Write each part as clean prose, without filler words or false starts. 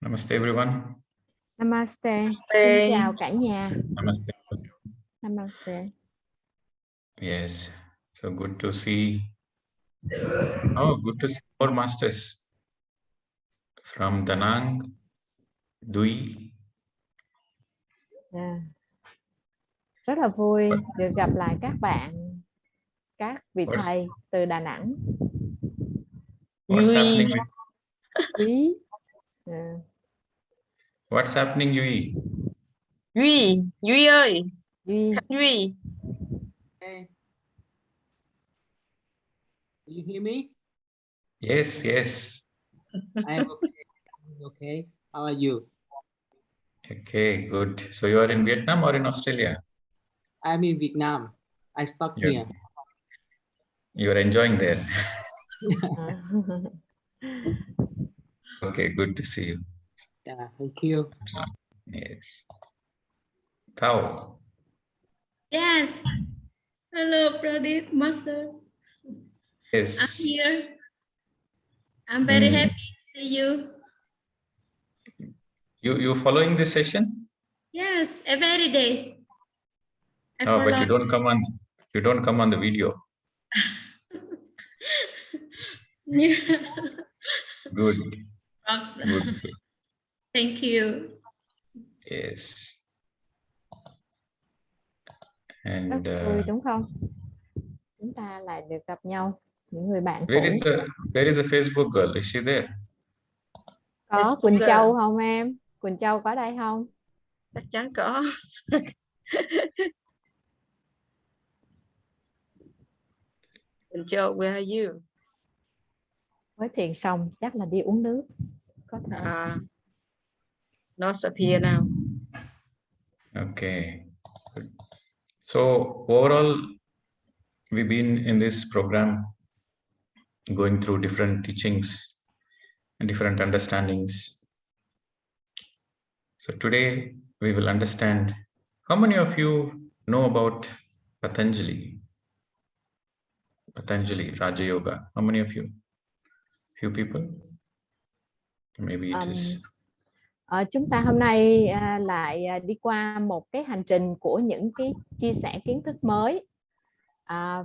Namaste everyone. Namaste. Xin chào cả nhà. Namaste. Namaste. Yes, so good to see. Oh, good to see more masters from Da Nang, Dui. Rất là vui được gặp lại các bạn, các vị thầy từ Đà Nẵng. What's happening with? Quý. What's happening, Yui? Duy ơi, Duy. Duy. Hey. Do you hear me? Yes, yes. I'm okay. Okay. How are you? Okay, good. So you are in Vietnam or in Australia? I'm in Vietnam. I stopped here. You are enjoying there. Okay, good to see you. Yeah, thank you. Yes. THÁO. Yes. Hello, Pradeep, Master. Yes. I'm here. I'm very happy to see you. You following this session? Yes, every day. Oh, but you don't come on the video. Yeah. Good. Master. Good. Thank you. Yes. Rất And vui đúng không? Chúng ta lại được gặp nhau, những người bạn where cũ. is the Facebook girl? Is she there? Có Quỳnh Châu không em? Quỳnh Châu có đây không? Chắc chắn có. Quỳnh Châu, where are you? Mới thiền xong chắc là đi uống nước. Có thể. Not up here now. Okay. So overall, we've been in this program going through different teachings and different understandings. So today we will understand. How many of you know about Patanjali? Patanjali, Raja Yoga. How many of you? Few people? Maybe it is. Chúng ta hôm nay lại đi qua một cái hành trình của những cái chia sẻ kiến thức mới.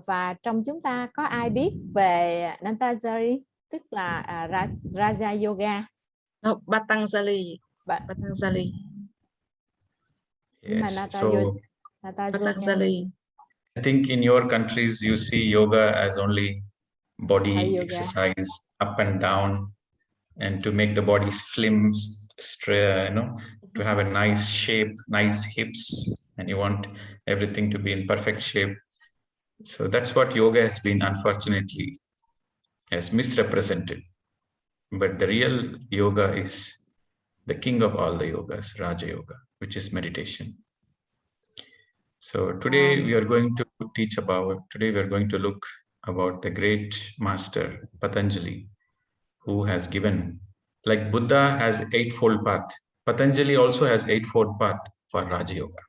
Và trong chúng ta có ai biết về Patanjali, tức là Raja Yoga? No, Patanjali. Patanjali. Nhưng mà Patanjali. I think in your countries you see yoga as only body exercise up and down, and to make the body slim, straight, to have a nice shape, nice hips, and you want everything to be in perfect shape. So that's what yoga has been, unfortunately, has misrepresented. But the real yoga is the king of all the yogas, Raja Yoga, which is meditation. So today we are going to look about the great master Patanjali, who has given, like Buddha has eightfold path, Patanjali also has eightfold path for Raja Yoga.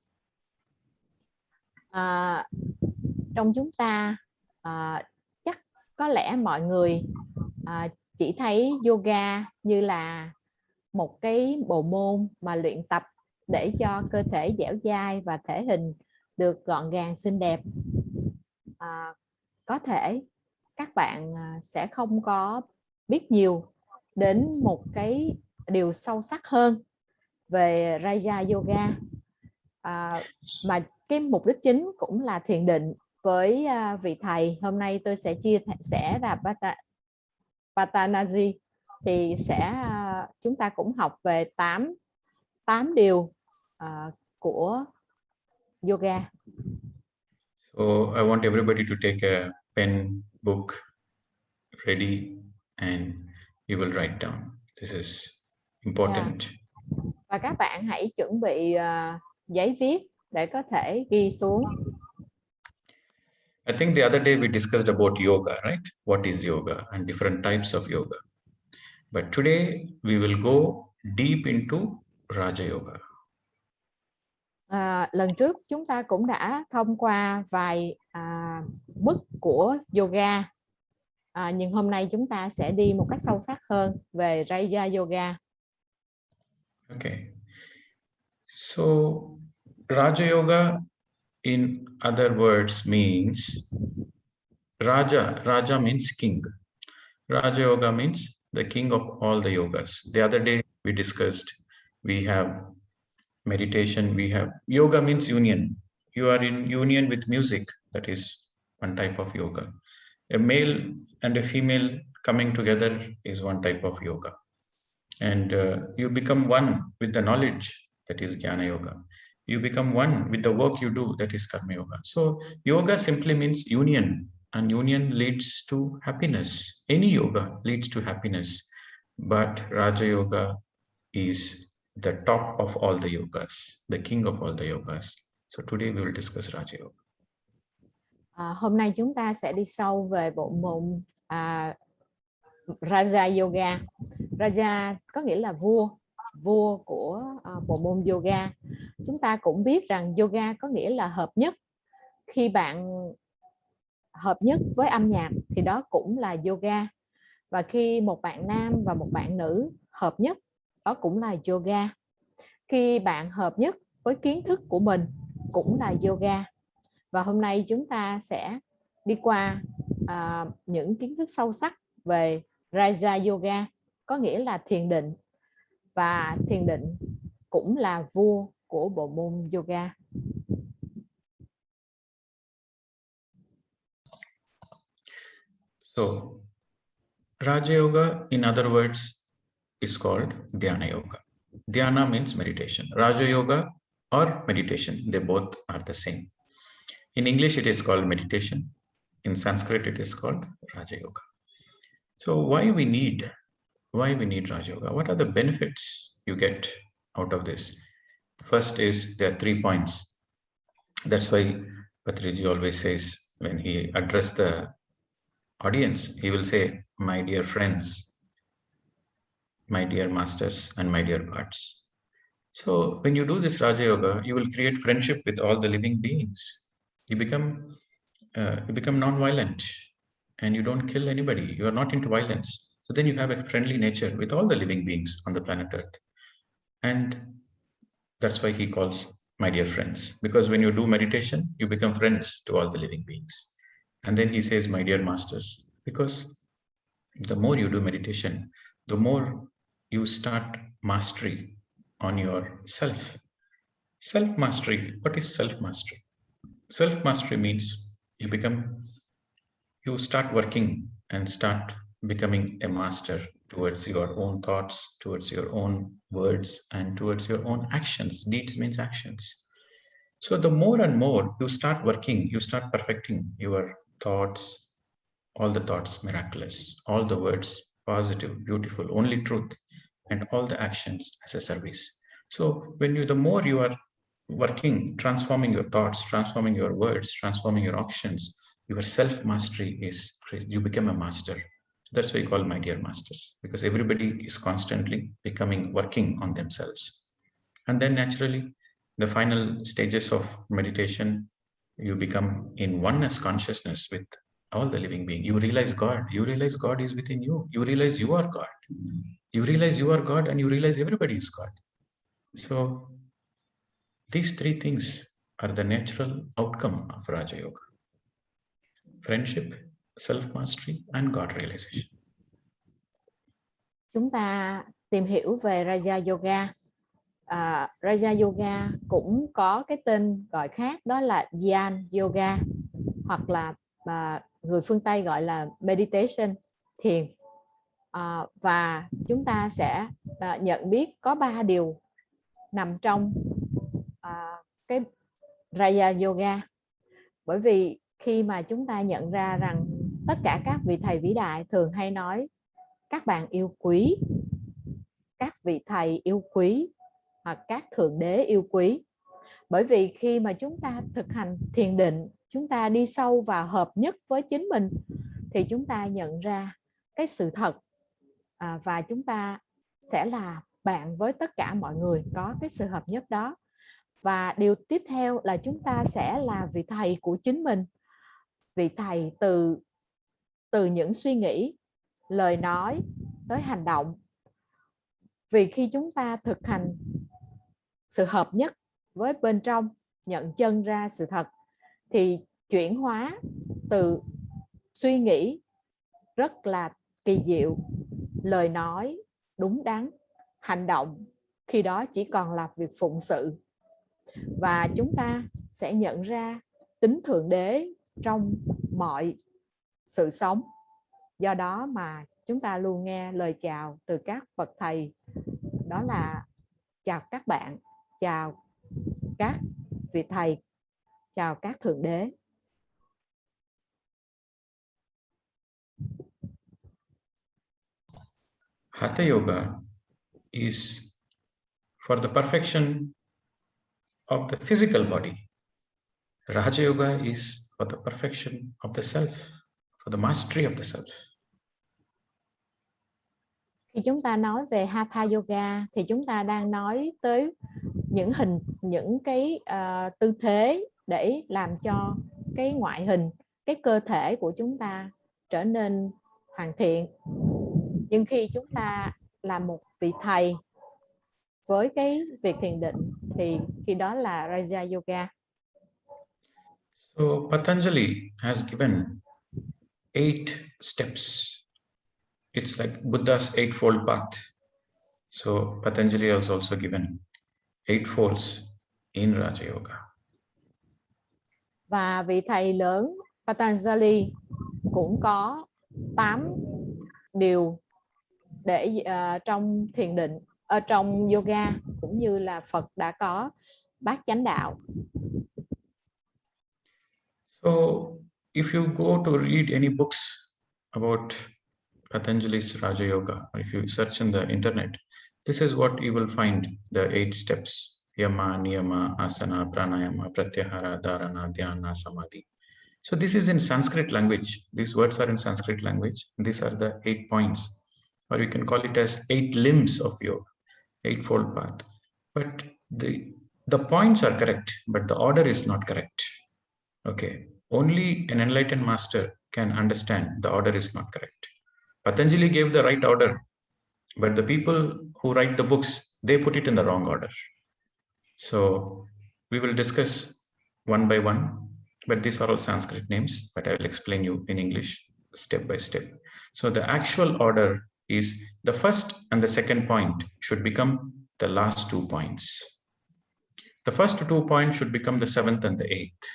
Trong chúng ta chắc có lẽ mọi người chỉ thấy yoga như là một cái bộ môn mà luyện tập để cho cơ thể dẻo dai và thể hình được gọn gàng xinh đẹp. Có thể các bạn sẽ không có biết nhiều đến một cái điều sâu sắc hơn về Raja Yoga, mà cái mục đích chính cũng là thiền định với vị thầy. Hôm nay tôi sẽ chia sẻ là Patanjali, thì chúng ta cũng học về 8 điều của yoga. So I want everybody to take a pen, book ready, and you will write down. This is important. Và các bạn hãy chuẩn bị giấy viết để có thể ghi xuống. I think the other day we discussed about yoga, right? What is yoga and different types of yoga. But today we will go deep into Raja Yoga. Lần trước chúng ta cũng đã thông qua vài bước của yoga, nhưng hôm nay chúng ta sẽ đi một cách sâu sắc hơn về Raja Yoga. Okay. So Raja Yoga, in other words, means Raja. Raja means king. Raja Yoga means the king of all the yogas. The other day we discussed, we have meditation, we have yoga means union. You are in union with music. That is one type of yoga. A male and a female coming together is one type of yoga. And you become one with the knowledge, that is Jnana Yoga. You become one with the work you do, that is Karma Yoga. So yoga simply means union, and union leads to happiness. Any yoga leads to happiness, but Raja Yoga is the top of all the yogas, the king of all the yogas. So today we will discuss Raja Yoga. Hôm nay chúng ta sẽ đi sâu về bộ môn Raja Yoga. Raja có nghĩa là vua của bộ môn yoga. Chúng ta cũng biết rằng yoga có nghĩa là hợp nhất. Khi bạn hợp nhất với âm nhạc thì đó cũng là yoga. Và khi một bạn nam và một bạn nữ hợp nhất, đó cũng là yoga. Khi bạn hợp nhất với kiến thức của mình cũng là yoga. Và hôm nay chúng ta sẽ đi qua những kiến thức sâu sắc về Raja Yoga, có nghĩa là thiền định. Và thiền định cũng là vua của bộ môn yoga. So, Raja Yoga, in other words, is called Dhyana Yoga. Dhyana means meditation. Raja Yoga or meditation, they both are the same. In English, it is called meditation. In Sanskrit, it is called Raja Yoga. So why we need Raja Yoga? What are the benefits you get out of this? First is there are 3 points. That's why Patriji always says, when he addressed the audience, he will say, my dear friends, my dear masters, and my dear gods. So when you do this Raja Yoga, you will create friendship with all the living beings. You become non-violent and you don't kill anybody. You are not into violence. So then you have a friendly nature with all the living beings on the planet Earth. And that's why he calls my dear friends, because when you do meditation, you become friends to all the living beings. And then he says, my dear masters, because the more you do meditation, the more you start mastery on yourself. Self-mastery. What is self-mastery? Self-mastery means you start working and start becoming a master towards your own thoughts, towards your own words, and towards your own actions. Deeds means actions. So the more and more you start working, you start perfecting your thoughts, all the thoughts miraculous, all the words positive, beautiful, only truth, and all the actions as a service. So the more you are working, transforming your thoughts, transforming your words, transforming your actions, your self-mastery is crazy. You become a master. That's why we call my dear masters, because everybody is constantly working on themselves. And then naturally, the final stages of meditation, you become in oneness consciousness with all the living beings. You realize God. You realize God is within you. You realize you are God. You realize you are God, and you realize everybody is God. So these 3 things are the natural outcome of Raja Yoga: friendship, self-mastery, and God realization. Chúng ta tìm hiểu về Raja Yoga. Raja Yoga cũng có cái tên gọi khác, đó là Dhyan Yoga, hoặc là người phương Tây gọi là meditation, thiền. Và chúng ta sẽ nhận biết có 3 điều nằm trong cái Raja Yoga. Bởi vì khi mà chúng ta nhận ra rằng tất cả các vị thầy vĩ đại thường hay nói các bạn yêu quý, các vị thầy yêu quý, hoặc các thượng đế yêu quý. Bởi vì khi mà chúng ta thực hành thiền định, chúng ta đi sâu vào hợp nhất với chính mình, thì chúng ta nhận ra cái sự thật, và chúng ta sẽ là bạn với tất cả mọi người có cái sự hợp nhất đó. Và điều tiếp theo là chúng ta sẽ là vị thầy của chính mình, vị thầy từ những suy nghĩ, lời nói tới hành động. Vì khi chúng ta thực hành sự hợp nhất với bên trong, nhận chân ra sự thật, thì chuyển hóa từ suy nghĩ rất là kỳ diệu, lời nói đúng đắn, hành động khi đó chỉ còn là việc phụng sự. Và chúng ta sẽ nhận ra tính thượng đế trong mọi sự sống. Do đó mà chúng ta luôn nghe lời chào từ các bậc thầy, đó là chào các bạn, chào các vị thầy, chào các thượng đế. Hatha Yoga is for the perfection of the physical body. Raja Yoga is for the perfection of the self, for the mastery of the self. Khi chúng ta nói về Hatha Yoga thì chúng ta đang nói tới những cái tư thế để làm cho cái ngoại hình, cái cơ thể của chúng ta trở nên hoàn thiện. Nhưng khi chúng ta là một vị thầy với cái việc thiền định thì khi đó là Raja Yoga. So Patanjali has given 8 steps. It's like Buddha's eightfold path. So Patanjali has also given 8 folds in Raja Yoga. Và vị thầy lớn Patanjali cũng có 8 điều để trong thiền định, ở trong yoga, cũng như là Phật đã có bát chánh đạo. So if you go to read any books about Patanjali's Raja Yoga, or if you search in the internet, this is what you will find: the 8 steps: Yama, Niyama, Asana, Pranayama, Pratyahara, Dharana, Dhyana, Samadhi. So this is in Sanskrit language. These words are in Sanskrit language. These are the 8 points, or you can call it as 8 limbs of yoga, eightfold path. But the points are correct, but the order is not correct. Okay, only an enlightened master can understand the order is not correct. Patanjali gave the right order, but the people who write the books, they put it in the wrong order. So we will discuss one by one, but these are all Sanskrit names, but I will explain you in English step by step. So the actual order is the first and the second point should become the last 2 points. The first 2 points should become the 7th and the 8th.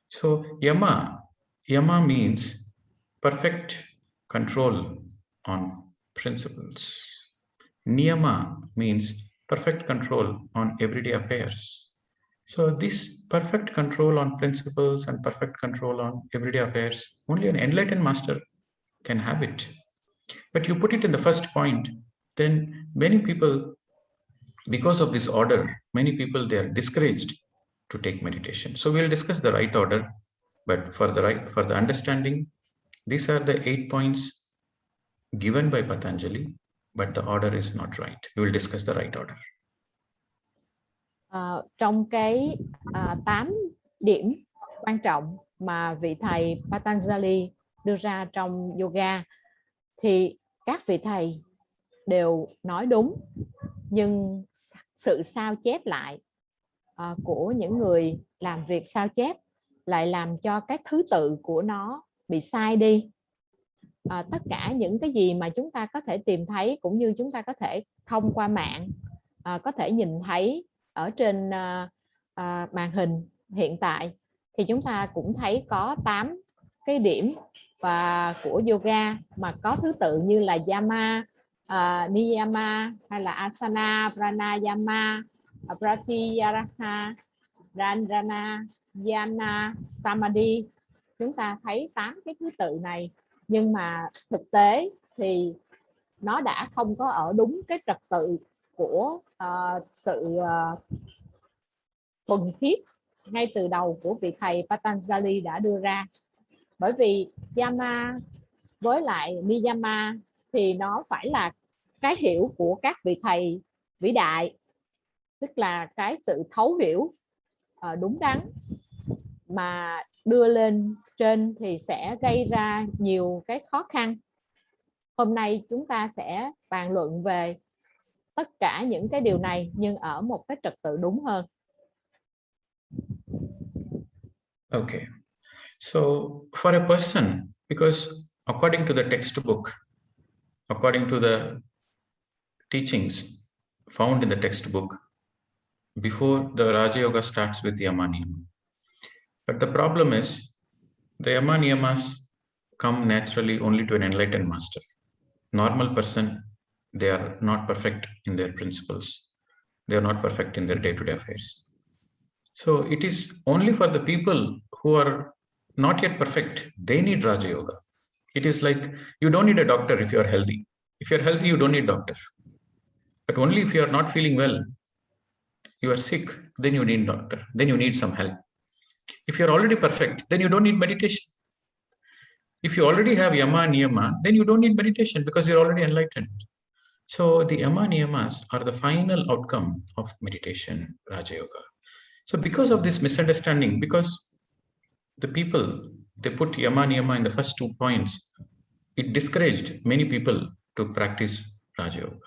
So Yama means perfect control on principles. Niyama means perfect control on everyday affairs. So this perfect control on principles and perfect control on everyday affairs, only an enlightened master can have it. But you put it in the first point, then many people, because of this order, many people, they are discouraged to take meditation. So we'll discuss the right order, but for the understanding, these are the 8 points given by Patanjali, but the order is not right. We will discuss the right order. Trong cái 8 điểm quan trọng mà vị thầy Patanjali đưa ra trong yoga thì các vị thầy đều nói đúng, nhưng sự sao chép lại của những người làm việc sao chép lại làm cho cái thứ tự của nó bị sai đi. Tất cả những cái gì mà chúng ta có thể tìm thấy, cũng như chúng ta có thể thông qua mạng có thể nhìn thấy ở trên màn hình hiện tại, thì chúng ta cũng thấy có 8 cái điểm và của yoga mà có thứ tự như là Yama, Niyama, hay là Asana, Pranayama, Pratyahara, Dharana, Dhyana, Samadhi. Chúng ta thấy 8 cái thứ tự này, nhưng mà thực tế thì nó đã không có ở đúng cái trật tự của sự thuần khiết ngay từ đầu của vị thầy Patanjali đã đưa ra. Bởi vì Yama với lại Niyama thì nó phải là cái hiểu của các vị thầy vĩ đại, tức là cái sự thấu hiểu đúng đắn, mà đưa lên trên thì sẽ gây ra nhiều cái khó khăn. Hôm nay chúng ta sẽ bàn luận về tất cả những cái điều này nhưng ở một cái trật tự đúng hơn. Okay. So for a person, because according to the textbook, according to the teachings found in the textbook, before the Raja Yoga starts with Yama Niyama. But the problem is the Yama Niyamas come naturally only to an enlightened master. Normal person, they are not perfect in their principles. They are not perfect in their day-to-day affairs. So it is only for the people who are not yet perfect, they need Raja Yoga. It is like you don't need a doctor if you are healthy. If you are healthy, you don't need doctor. But only if you are not feeling well, you are sick, then you need doctor, then you need some help. If you're already perfect, then you don't need meditation. If you already have Yama and Niyama, then you don't need meditation because you're already enlightened. So the Yama Niyamas are the final outcome of meditation, Raja Yoga. So because of this misunderstanding, because the people, they put Yama Niyama in the first 2 points, it discouraged many people to practice Raja Yoga.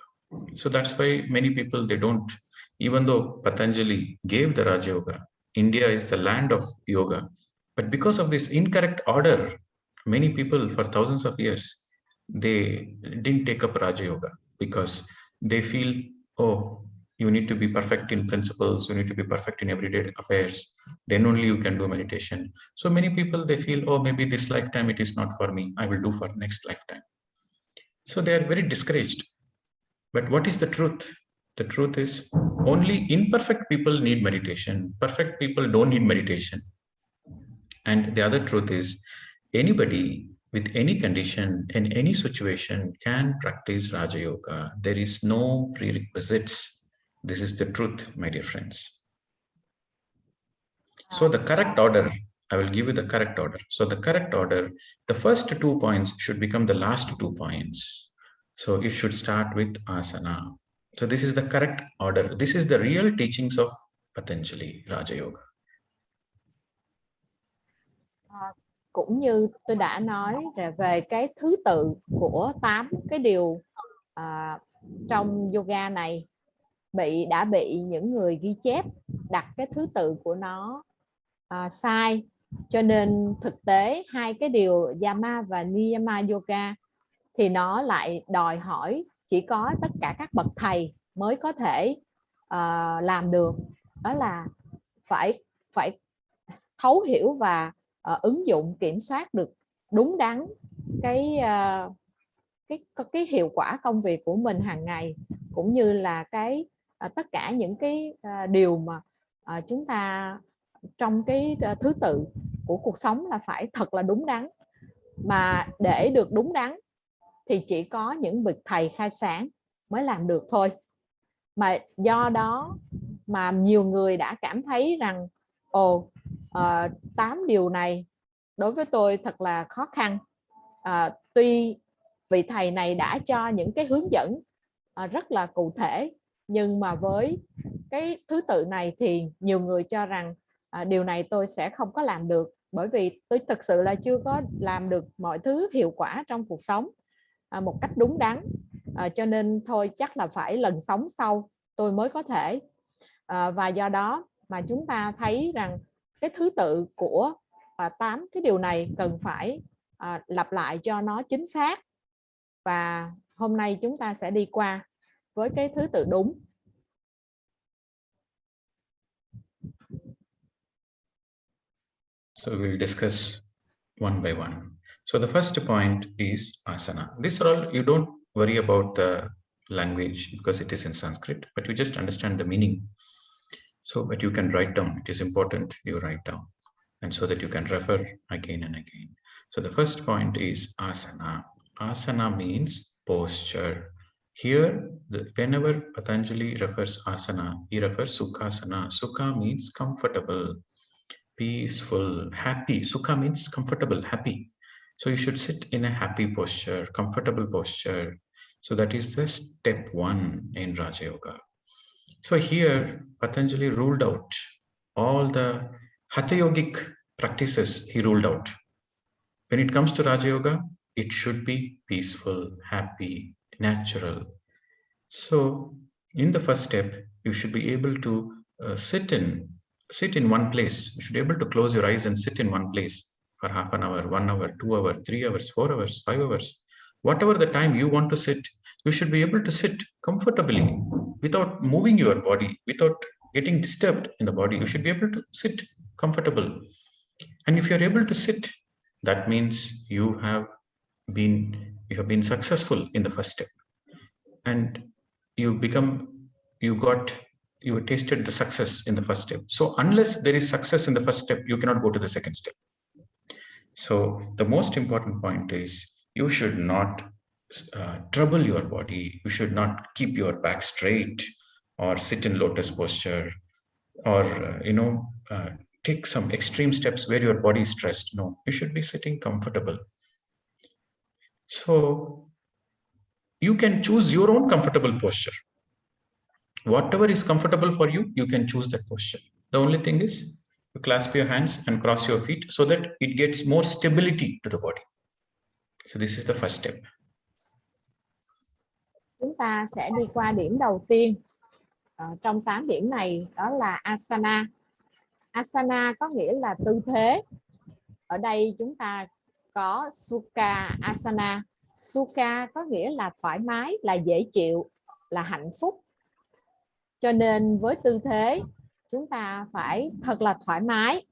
So that's why many people, they don't, even though Patanjali gave the Raja Yoga, India is the land of yoga. But because of this incorrect order, many people for thousands of years, they didn't take up Raja Yoga because they feel, oh, you need to be perfect in principles, you need to be perfect in everyday affairs, then only you can do meditation. So many people, they feel, oh, maybe this lifetime it is not for me, I will do for next lifetime. So they are very discouraged. But what is the truth? The truth is only imperfect people need meditation. Perfect people don't need meditation. And the other truth is anybody with any condition in any situation can practice Raja Yoga. There is no prerequisites. This is the truth, my dear friends. So the correct order, I will give you the correct order. So the correct order, the first 2 points should become the last 2 points. So it should start with asana. So this is the correct order. This is the real teachings of Patanjali, Raja Yoga. Cũng như tôi đã nói về cái thứ tự của 8 cái điều trong yoga này đã bị những người ghi chép đặt cái thứ tự của nó sai, cho nên thực tế 2 cái điều Yama và Niyama yoga thì nó lại đòi hỏi chỉ có tất cả các bậc thầy mới có thể làm được, đó là phải thấu hiểu và ứng dụng kiểm soát được đúng đắn cái hiệu quả công việc của mình hàng ngày, cũng như là tất cả những cái điều mà chúng ta trong cái thứ tự của cuộc sống là phải thật là đúng đắn. Mà để được đúng đắn thì chỉ có những bậc thầy khai sáng mới làm được thôi. Mà do đó mà nhiều người đã cảm thấy rằng 8 điều này đối với tôi thật là khó khăn. Tuy vị thầy này đã cho những cái hướng dẫn rất là cụ thể, nhưng mà với cái thứ tự này thì nhiều người cho rằng điều này tôi sẽ không có làm được, bởi vì tôi thực sự là chưa có làm được mọi thứ hiệu quả trong cuộc sống một cách đúng đắn, cho nên thôi chắc là phải lần sống sau tôi mới có thể. Và do đó mà chúng ta thấy rằng cái thứ tự của 8 cái điều này cần phải lặp lại cho nó chính xác, và hôm nay chúng ta sẽ đi qua với cái thứ tự đúng. So we'll discuss one by one. So the first point is asana. These are all, you don't worry about the language because it is in Sanskrit, but you just understand the meaning. So, but you can write down, it is important you write down, and so that you can refer again and again. So the first point is asana. Asana means posture. Here, whenever Patanjali refers asana, he refers sukhasana. Sukha means comfortable, peaceful, happy. Sukha means comfortable, happy. So you should sit in a happy posture, comfortable posture. So that is the step 1 in Raja Yoga. So here Patanjali ruled out all the Hatha yogic practices, he ruled out. When it comes to Raja Yoga, it should be peaceful, happy, natural. So In the first step, you should be able to sit in one place. You should be able to close your eyes and sit in one place for half an hour, 1 hour, 2 hours, 3 hours, 4 hours, 5 hours. Whatever the time you want to sit, you should be able to sit comfortably without moving your body, without getting disturbed in the body. You should be able to sit comfortable. And if you're able to sit, that means you have been successful in the first step. And you tasted the success in the first step. So unless there is success in the first step, you cannot go to the second step. So the most important point is you should not trouble your body. You should not keep your back straight or sit in lotus posture or take some extreme steps where your body is stressed. No, you should be sitting comfortable. So you can choose your own comfortable posture. Whatever is comfortable for you, you can choose that posture. The only thing is you clasp your hands and cross your feet so that it gets more stability to the body. So this is the first step. Chúng ta sẽ đi qua điểm đầu tiên trong 8 điểm này, đó là asana. Asana có nghĩa là tư thế. Ở đây chúng ta có Sukha asana. Sukha có nghĩa là thoải mái, là dễ chịu, là hạnh phúc. Cho nên với tư thế chúng ta phải thật là thoải mái.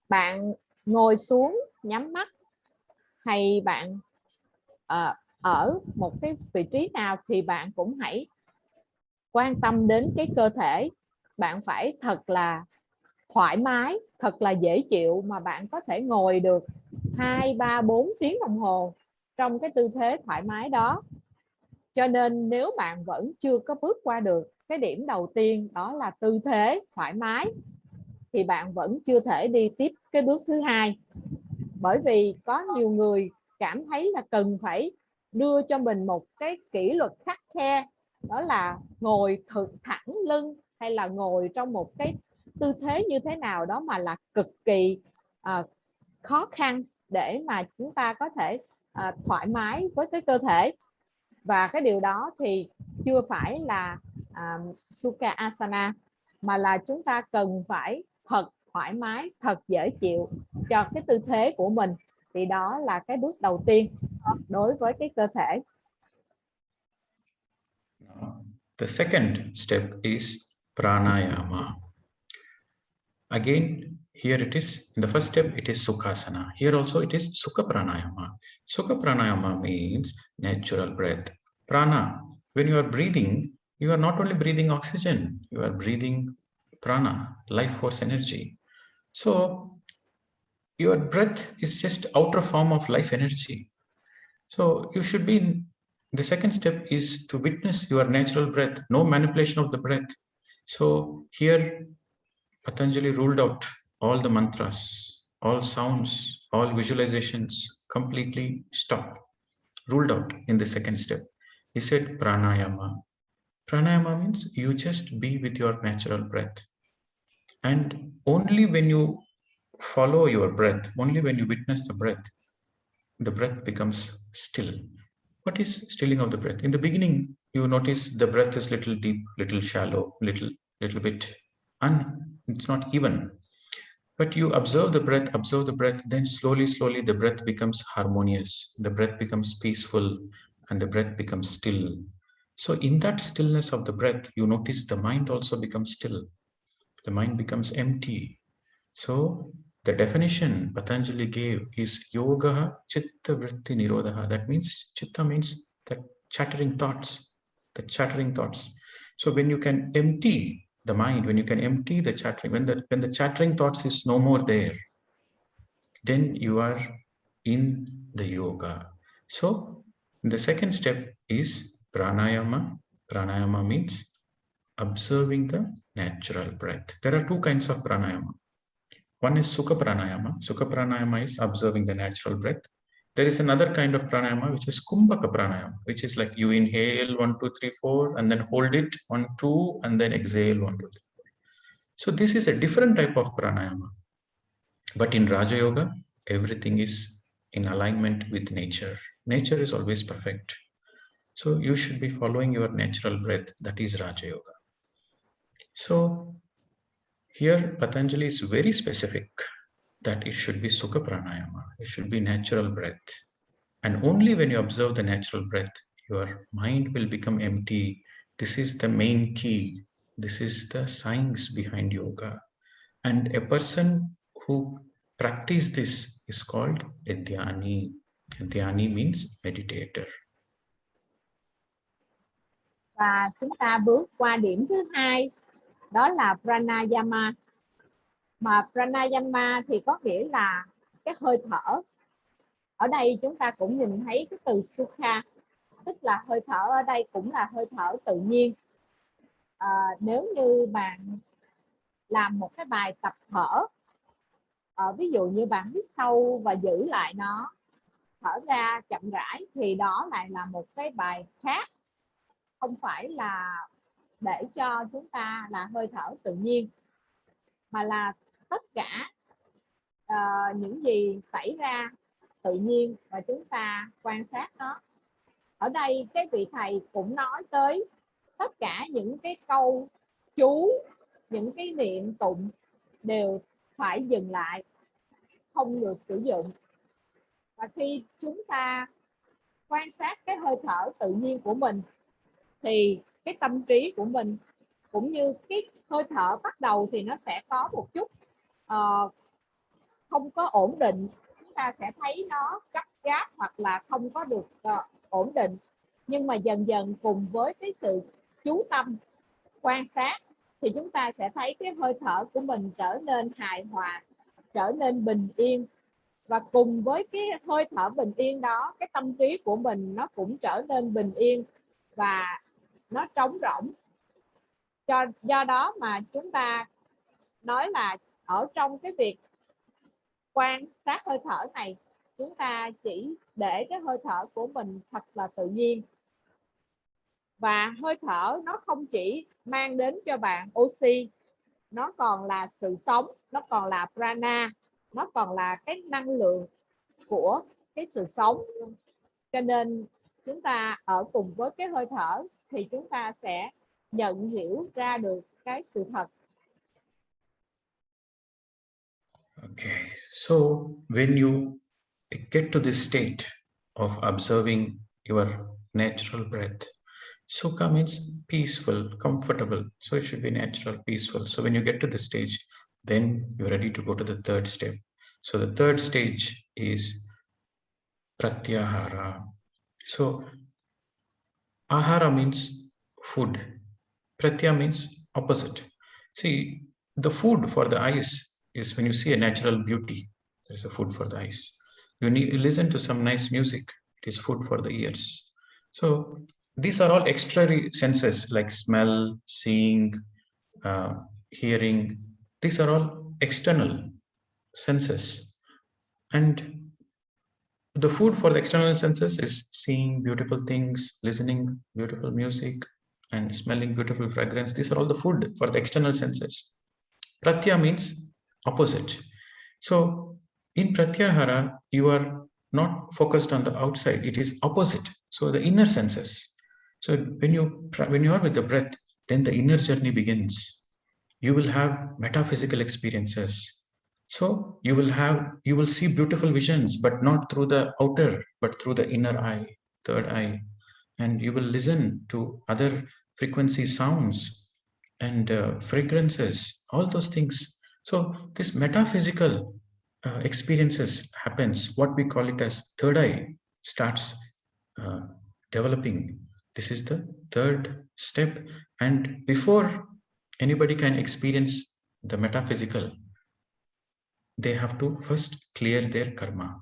Bạn ngồi xuống nhắm mắt hay bạn ở một cái vị trí nào thì bạn cũng hãy quan tâm đến cái cơ thể. Bạn phải thật là thoải mái, thật là dễ chịu mà bạn có thể ngồi được 2, 3, 4 tiếng đồng hồ trong cái tư thế thoải mái đó. Cho nên nếu bạn vẫn chưa có bước qua được cái điểm đầu tiên, đó là tư thế thoải mái, thì bạn vẫn chưa thể đi tiếp cái bước thứ hai. Bởi vì có nhiều người cảm thấy là cần phải đưa cho mình một cái kỷ luật khắt khe, đó là ngồi thực thẳng lưng hay là ngồi trong một cái tư thế như thế nào đó mà là cực kỳ khó khăn để mà chúng ta có thể thoải mái với cái cơ thể. Và cái điều đó thì chưa phải là Sukha asana, mà là chúng ta cần phải thật thoải mái, thật dễ chịu cho cái tư thế của mình. Thì đó là cái bước đầu tiên đối với cái cơ thể. The second step is pranayama. Again, here it is, in the first step, it is Sukhasana. Here also it is Sukha Pranayama. Sukha Pranayama means natural breath. Prana, when you are breathing, you are not only breathing oxygen, you are breathing prana, life force energy. So your breath is just outer form of life energy. So you should be in, the second step is to witness your natural breath, no manipulation of the breath. So here Patanjali ruled out all the mantras, all sounds, all visualizations, completely stopped, ruled out in the second step. He said pranayama. Pranayama means you just be with your natural breath. And only when you follow your breath, only when you witness the breath becomes still. What is stilling of the breath? In the beginning, you notice the breath is little deep, little shallow, little bit, and it's not even. But you observe the breath, then slowly the breath becomes harmonious, the breath becomes peaceful, and the breath becomes still. So in that stillness of the breath, you notice the mind also becomes still. The mind becomes empty. So the definition Patanjali gave is yoga chitta vritti nirodha. That means chitta means the chattering thoughts. So when you can empty the mind, when you can empty the chattering, when the chattering thoughts is no more there, then you are in the yoga. So the second step is pranayama. Pranayama means observing the natural breath. There are two kinds of pranayama. One is Sukha Pranayama. Sukha Pranayama is observing the natural breath. There is another kind of pranayama, which is Kumbhaka Pranayama, which is like you inhale 1, 2, 3, 4, and then hold it 1, 2, and then exhale 1, 2, 3, 4. So this is a different type of pranayama. But in Raja Yoga, everything is in alignment with nature. Nature is always perfect. So you should be following your natural breath, that is Raja Yoga. So here Patanjali is very specific that it should be Sukha Pranayama, it should be natural breath. And only when you observe the natural breath, your mind will become empty. This is the main key. This is the science behind yoga. And a person who practices this is called a dhyani. A dhyani means meditator. Và chúng ta bước qua điểm thứ hai, đó là pranayama. Mà pranayama thì có nghĩa là cái hơi thở. Ở đây chúng ta cũng nhìn thấy cái từ sukha, tức là hơi thở ở đây cũng là hơi thở tự nhiên. Nếu như bạn làm một cái bài tập thở, ví dụ như bạn hít sâu và giữ lại nó, thở ra chậm rãi, thì đó lại là một cái bài khác, không phải là để cho chúng ta là hơi thở tự nhiên, mà là tất cả những gì xảy ra tự nhiên và chúng ta quan sát nó. Ở đây cái vị thầy cũng nói tới tất cả những cái câu chú, những cái niệm tụng đều phải dừng lại, không được sử dụng. Và khi chúng ta quan sát cái hơi thở tự nhiên của mình thì cái tâm trí của mình cũng như cái hơi thở bắt đầu thì nó sẽ có một chút không có ổn định, chúng ta sẽ thấy nó gấp gáp hoặc là không có được ổn định. Nhưng mà dần dần cùng với cái sự chú tâm quan sát thì chúng ta sẽ thấy cái hơi thở của mình trở nên hài hòa, trở nên bình yên. Và cùng với cái hơi thở bình yên đó, cái tâm trí của mình nó cũng trở nên bình yên và nó trống rỗng. Do đó mà chúng ta nói là ở trong cái việc quan sát hơi thở này, chúng ta chỉ để cái hơi thở của mình thật là tự nhiên. Và hơi thở nó không chỉ mang đến cho bạn oxy, nó còn là sự sống, nó còn là prana, nó còn là cái năng lượng của cái sự sống. Cho nên chúng ta ở cùng với cái hơi thở thì chúng ta sẽ nhận hiểu ra được cái sự thật. Okay, so when you get to this state of observing your natural breath, sukha means peaceful, comfortable. So it should be natural, peaceful. So when you get to this stage, then you're ready to go to the third step. So the third stage is pratyahara. So ahara means food. Pratya means opposite. See, the food for the eyes is when you see a natural beauty, there's a food for the eyes. You listen to some nice music, it is food for the ears. So these are all extra senses like smell, seeing, hearing. These are all external senses. And the food for the external senses is seeing beautiful things, listening beautiful music, and smelling beautiful fragrance. These are all the food for the external senses. Pratya means opposite. So in Pratyahara, you are not focused on the outside, it is opposite. So the inner senses. So when you are with the breath, then the inner journey begins. You will have metaphysical experiences. So you will see beautiful visions, but not through the outer, but through the inner eye, third eye. And you will listen to other frequency sounds and fragrances, all those things. So this metaphysical experiences happens, what we call it as third eye starts developing. This is the third step. And before anybody can experience the metaphysical, they have to first clear their karma.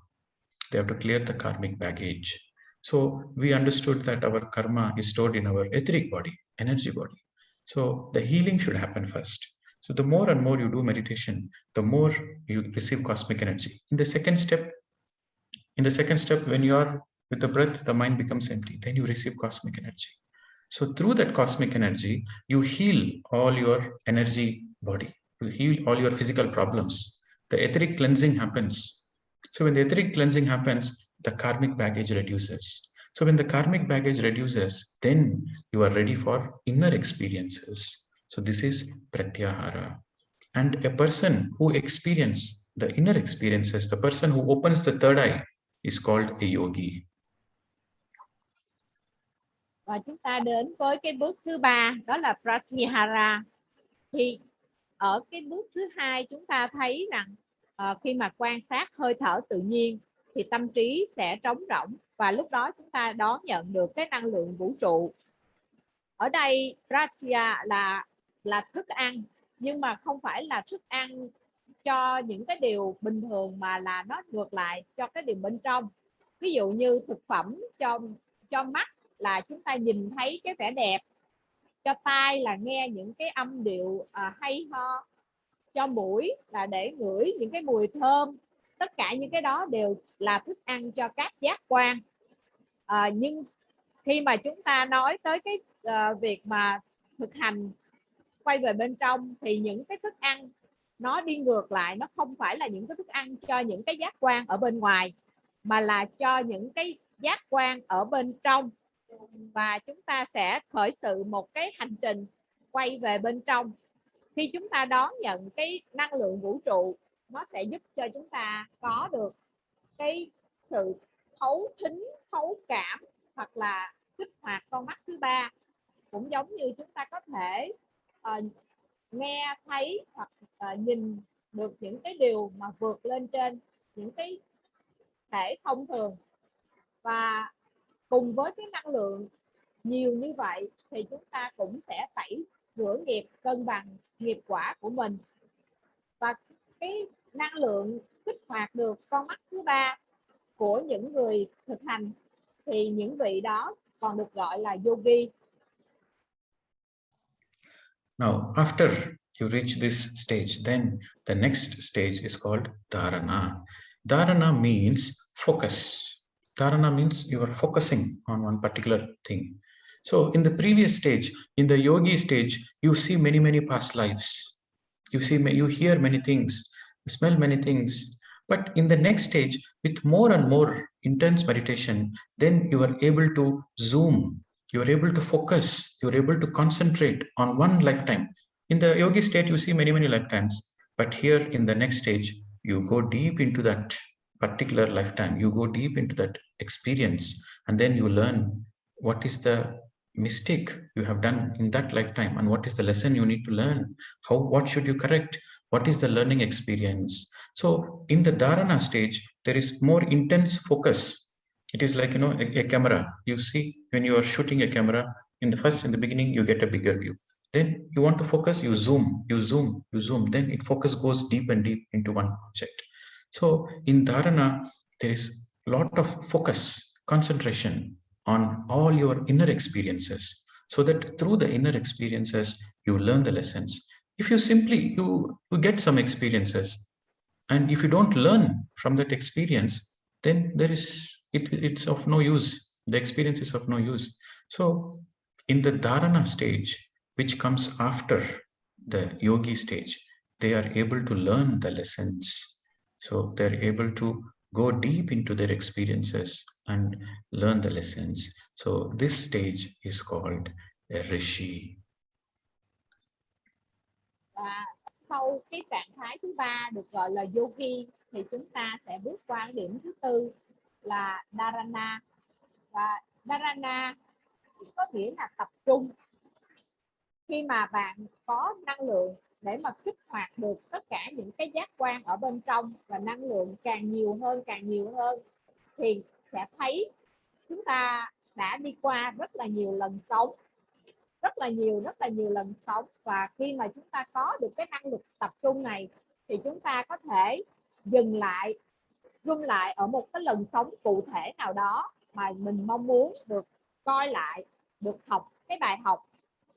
They have to clear the karmic baggage. So we understood that our karma is stored in our etheric body, energy body. So the healing should happen first. So the more and more you do meditation, the more you receive cosmic energy. In the second step, when you are with the breath, the mind becomes empty. Then you receive cosmic energy. So through that cosmic energy, you heal all your energy body. You heal all your physical problems. The etheric cleansing happens. So when the etheric cleansing happens, the karmic baggage reduces. So when the karmic baggage reduces, then you are ready for inner experiences. So this is pratyahara. And a person who experiences the inner experiences, the person who opens the third eye, is called a yogi. Và chúng ta đến với cái bước thứ ba, đó là pratyahara. Thì ở cái bước thứ hai chúng ta thấy rằng khi mà quan sát hơi thở tự nhiên thì tâm trí sẽ trống rỗng, và lúc đó chúng ta đón nhận được cái năng lượng vũ trụ. Ở đây pratya là thức ăn, nhưng mà không phải là thức ăn cho những cái điều bình thường, mà là nó ngược lại, cho cái điều bên trong. Ví dụ như thực phẩm cho mắt là chúng ta nhìn thấy cái vẻ đẹp, cho tai là nghe những cái âm điệu hay ho, cho mũi là để ngửi những cái mùi thơm. Tất cả những cái đó đều là thức ăn cho các giác quan. Nhưng khi mà chúng ta nói tới cái việc mà thực hành quay về bên trong, thì những cái thức ăn nó đi ngược lại, nó không phải là những cái thức ăn cho những cái giác quan ở bên ngoài, mà là cho những cái giác quan ở bên trong. Và chúng ta sẽ khởi sự một cái hành trình quay về bên trong. Khi chúng ta đón nhận cái năng lượng vũ trụ, nó sẽ giúp cho chúng ta có được cái sự thấu thính, thấu cảm, hoặc là kích hoạt con mắt thứ ba. Cũng giống như chúng ta có thể nghe thấy hoặc nhìn được những cái điều mà vượt lên trên những cái thể thông thường. Và cùng với cái năng lượng nhiều như vậy thì chúng ta cũng sẽ tẩy rửa nghiệp, cân bằng nghiệp quả của mình. Và cái năng lượng kích hoạt được con mắt thứ ba của những người thực hành thì những vị đó còn được gọi là yogi. Now, after you reach this stage, then the next stage is called dharana. Dharana means focus. Dharana means you are focusing on one particular thing. So in the previous stage, in the yogi stage, you see many past lives. You hear many things, you smell many things. But in the next stage, with more and more intense meditation, then you are able to zoom. You are able to focus. You are able to concentrate on one lifetime. In the yogi state, you see many lifetimes. But here in the next stage, you go deep into that particular lifetime. You go deep into that experience, and then you learn what is the mistake you have done in that lifetime, and what is the lesson you need to learn. What should you correct? What is the learning experience? So in the dharana stage, there is more intense focus. It is like, a camera. You see, when you are shooting a camera, in the beginning, you get a bigger view. Then you want to focus, you zoom. Then it focus goes deep and deep into one object. So in dharana, there is a lot of focus, concentration on all your inner experiences, so that through the inner experiences, you learn the lessons. If you simply, you get some experiences, and if you don't learn from that experience, then it's of no use. The experience is of no use. So in the dharana stage, which comes after the yogi stage, they are able to learn the lessons. So they're able to go deep into their experiences and learn the lessons. So this stage is called a rishi. Và sau cái trạng thái thứ ba được gọi là yogi, thì chúng ta sẽ bước qua điểm thứ tư là dharana. Và dharana có nghĩa là tập trung. Khi mà bạn có năng lượng để mà kích hoạt được tất cả những cái giác quan ở bên trong, và năng lượng càng nhiều hơn thì sẽ thấy chúng ta đã đi qua rất là nhiều lần sống, rất là nhiều lần sống. Và khi mà chúng ta có được cái năng lực tập trung này thì chúng ta có thể dừng lại, zoom lại ở một cái lần sống cụ thể nào đó mà mình mong muốn được coi lại, được học cái bài học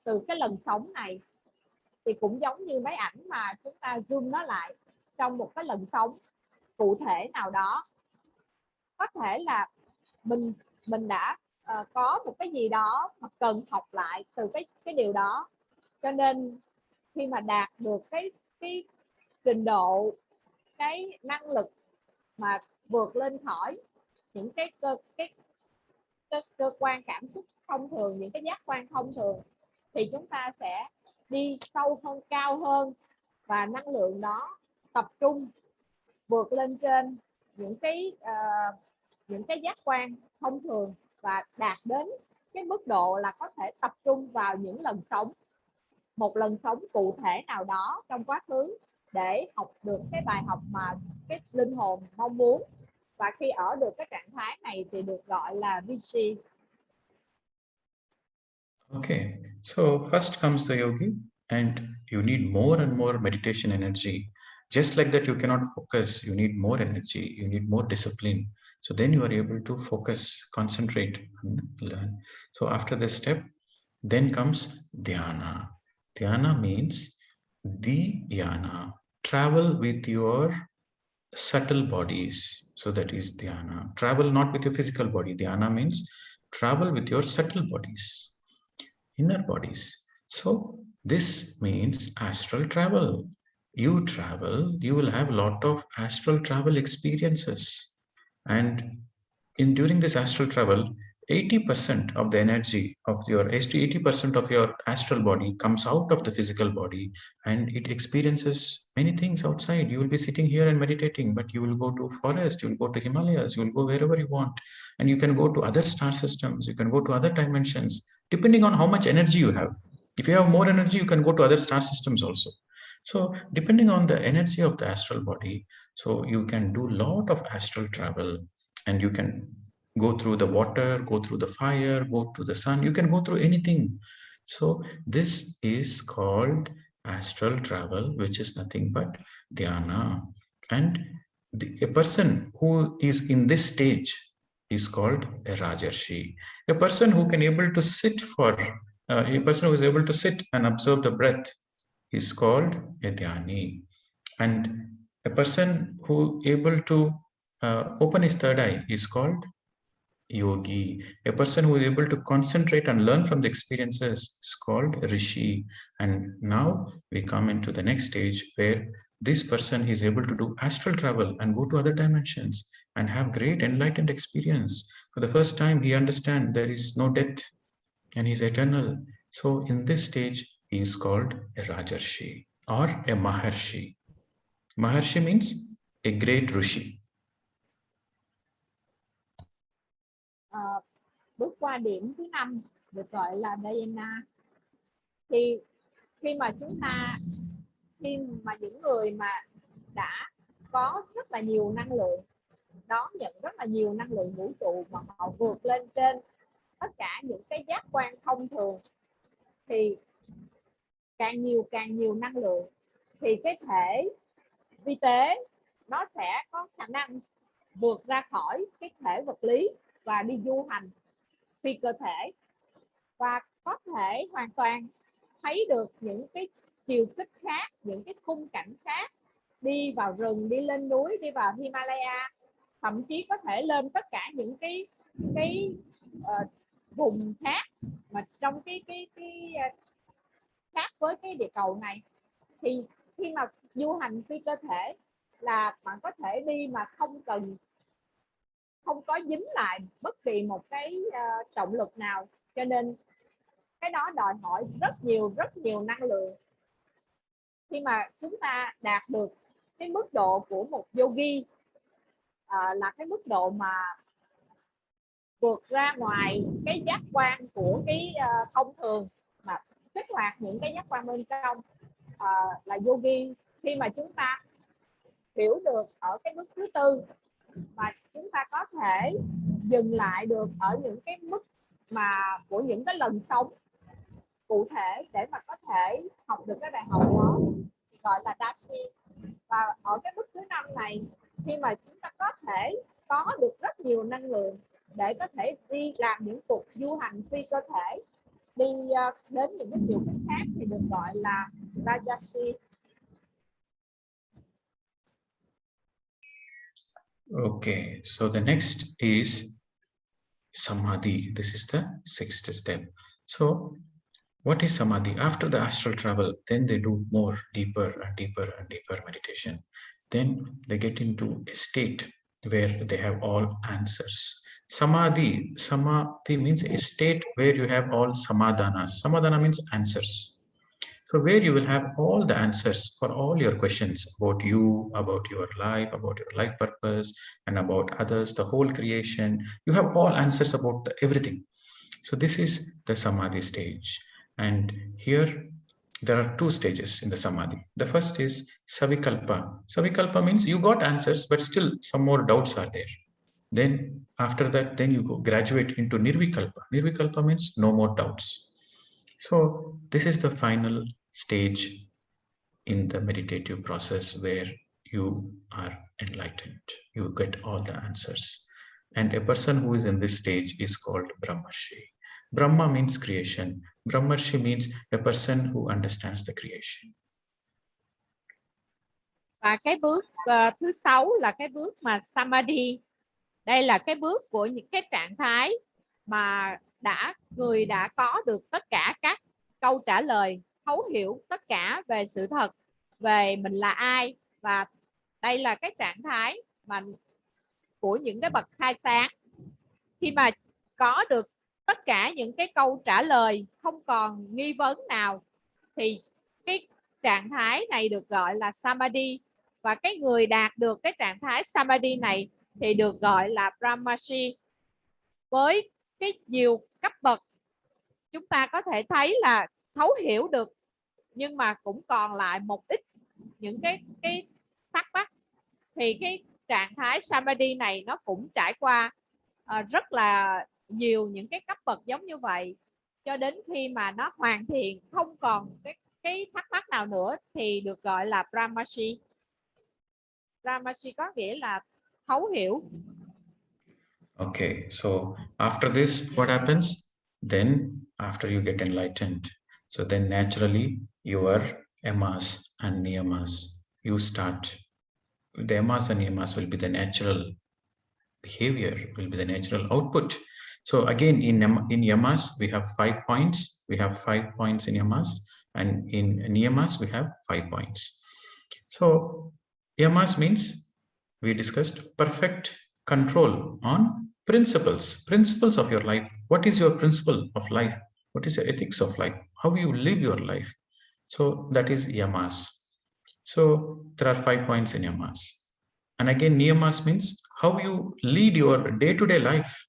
từ cái lần sống này. Thì cũng giống như máy ảnh mà chúng ta zoom nó lại trong một cái lần sống cụ thể nào đó. Có thể là mình đã có một cái gì đó mà cần học lại từ cái điều đó. Cho nên khi mà đạt được cái trình độ, cái năng lực mà vượt lên khỏi những cái cơ quan cảm xúc thông thường, những cái giác quan thông thường, thì chúng ta sẽ đi sâu hơn, cao hơn, và năng lượng đó tập trung vượt lên trên những cái giác quan thông thường và đạt đến cái mức độ là có thể tập trung vào những lần sống, một lần sống cụ thể nào đó trong quá khứ để học được cái bài học mà cái linh hồn mong muốn. Và khi ở được cái trạng thái này thì được gọi là Vichy. Okay, so first comes the yogi, and you need more and more meditation energy. Just like that, you cannot focus. You need more energy. You need more discipline. So then you are able to focus, concentrate, and learn. So after this step, then comes dhyana. Dhyana means dhyana. Travel with your subtle bodies. So that is dhyana. Travel not with your physical body. Dhyana means travel with your subtle bodies, inner bodies. So this means astral travel. You travel, you will have a lot of astral travel experiences. And during this astral travel, 80% of the energy of your 80% of your astral body comes out of the physical body, and it experiences many things outside. You will be sitting here and meditating, but you will go to forest, you will go to Himalayas, you will go wherever you want, and you can go to other star systems, you can go to other dimensions, depending on how much energy you have. If you have more energy, you can go to other star systems also. So depending on the energy of the astral body, so you can do a lot of astral travel, and you can go through the water, go through the fire, go to the sun, you can go through anything. So this is called astral travel, which is nothing but dhyana. And a person who is in this stage is called a rajarshi. A person who can able to sit for a person who is able to sit and observe the breath is called a dhyani. And a person who able to open his third eye is called yogi. A person who is able to concentrate and learn from the experiences is called rishi. And now we come into the next stage where this person is able to do astral travel and go to other dimensions and have great enlightened experience. For the first time, he understands there is no death and he is eternal. So in this stage, he is called a rajarshi or a maharshi. Maharshi means a great rishi. Bước qua điểm thứ 5 được gọi là dhyana. Thì khi mà những người mà đã có rất là nhiều năng lượng, đón nhận rất là nhiều năng lượng vũ trụ, mà họ vượt lên trên tất cả những cái giác quan thông thường, thì càng nhiều năng lượng thì cái thể vi tế nó sẽ có khả năng vượt ra khỏi cái thể vật lý và đi du hành phi cơ thể, và có thể hoàn toàn thấy được những cái chiều kích khác, những cái khung cảnh khác, đi vào rừng, đi lên núi, đi vào Himalaya, thậm chí có thể lên tất cả những cái vùng khác mà trong cái khác với cái địa cầu này. Thì khi mà du hành phi cơ thể là bạn có thể đi mà không có dính lại bất kỳ một cái trọng lực nào, cho nên cái đó đòi hỏi rất nhiều năng lượng. Khi mà chúng ta đạt được cái mức độ của một yogi là cái mức độ mà vượt ra ngoài cái giác quan của cái thông thường, mà kích hoạt những cái giác quan bên trong, là yogi. Khi mà chúng ta hiểu được ở cái mức thứ 4 mà chúng ta có thể dừng lại được ở những cái mức mà của những cái lần sống cụ thể để mà có thể học được cái bài học đó, gọi là dashi. Và ở cái mức thứ 5 này, khi mà chúng ta có thể có được rất nhiều năng lượng để có thể đi làm những cuộc du hành phi cơ thể, đi đến những cái chiều kích khác, thì được gọi là rajarshi. Okay, so the next is Samadhi. This is the 6th step. So what is Samadhi? After the astral travel, then they do more deeper and deeper and deeper meditation. Then they get into a state where they have all answers. Samadhi. Samadhi means a state where you have all samadhanas. Samadhana means answers. So where you will have all the answers for all your questions about you, about your life purpose, and about others, the whole creation. You have all answers about everything. So this is the Samadhi stage. And here there are two stages in the Samadhi. The first is Savikalpa. Savikalpa means you got answers, but still some more doubts are there. Then after that, then you graduate into Nirvikalpa. Nirvikalpa means no more doubts. So this is the final stage in the meditative process where you are enlightened. You get all the answers. And a person who is in this stage is called Brahmarshi. Brahma means creation. Brahmarshi means a person who understands the creation. Và cái bước thứ 6 là cái bước mà Samadhi. Đây là cái bước của những cái trạng thái mà người đã có được tất cả các câu trả lời, thấu hiểu tất cả về sự thật, về mình là ai. Và đây là cái trạng thái mà của những cái bậc khai sáng. Khi mà có được tất cả những cái câu trả lời, không còn nghi vấn nào, thì cái trạng thái này được gọi là Samadhi. Và cái người đạt được cái trạng thái Samadhi này thì được gọi là Brahmarshi. Với cái nhiều cấp bậc, chúng ta có thể thấy là thấu hiểu được, nhưng mà cũng còn lại một ít những cái thắc mắc. Thì cái trạng thái Samadhi này nó cũng trải qua rất là nhiều những cái cấp bậc giống như vậy, cho đến khi mà nó hoàn thiện, không còn cái thắc mắc nào nữa thì được gọi là Brahmarshi. Brahmarshi có nghĩa là thấu hiểu. Okay, so after this, what happens? Then after you get enlightened, so then naturally your yamas and niyamas, you start. The yamas and niyamas will be the natural behavior, will be the natural output. So again, in yamas, we have 5 points. We have 5 points in yamas, and in niyamas, we have 5 points. So yamas means, we discussed, perfect control on principles of your life. What is your principle of life? What is your ethics of life? How you live your life? So that is yamas. So there are 5 points in yamas. And again, niyamas means how you lead your day-to-day life.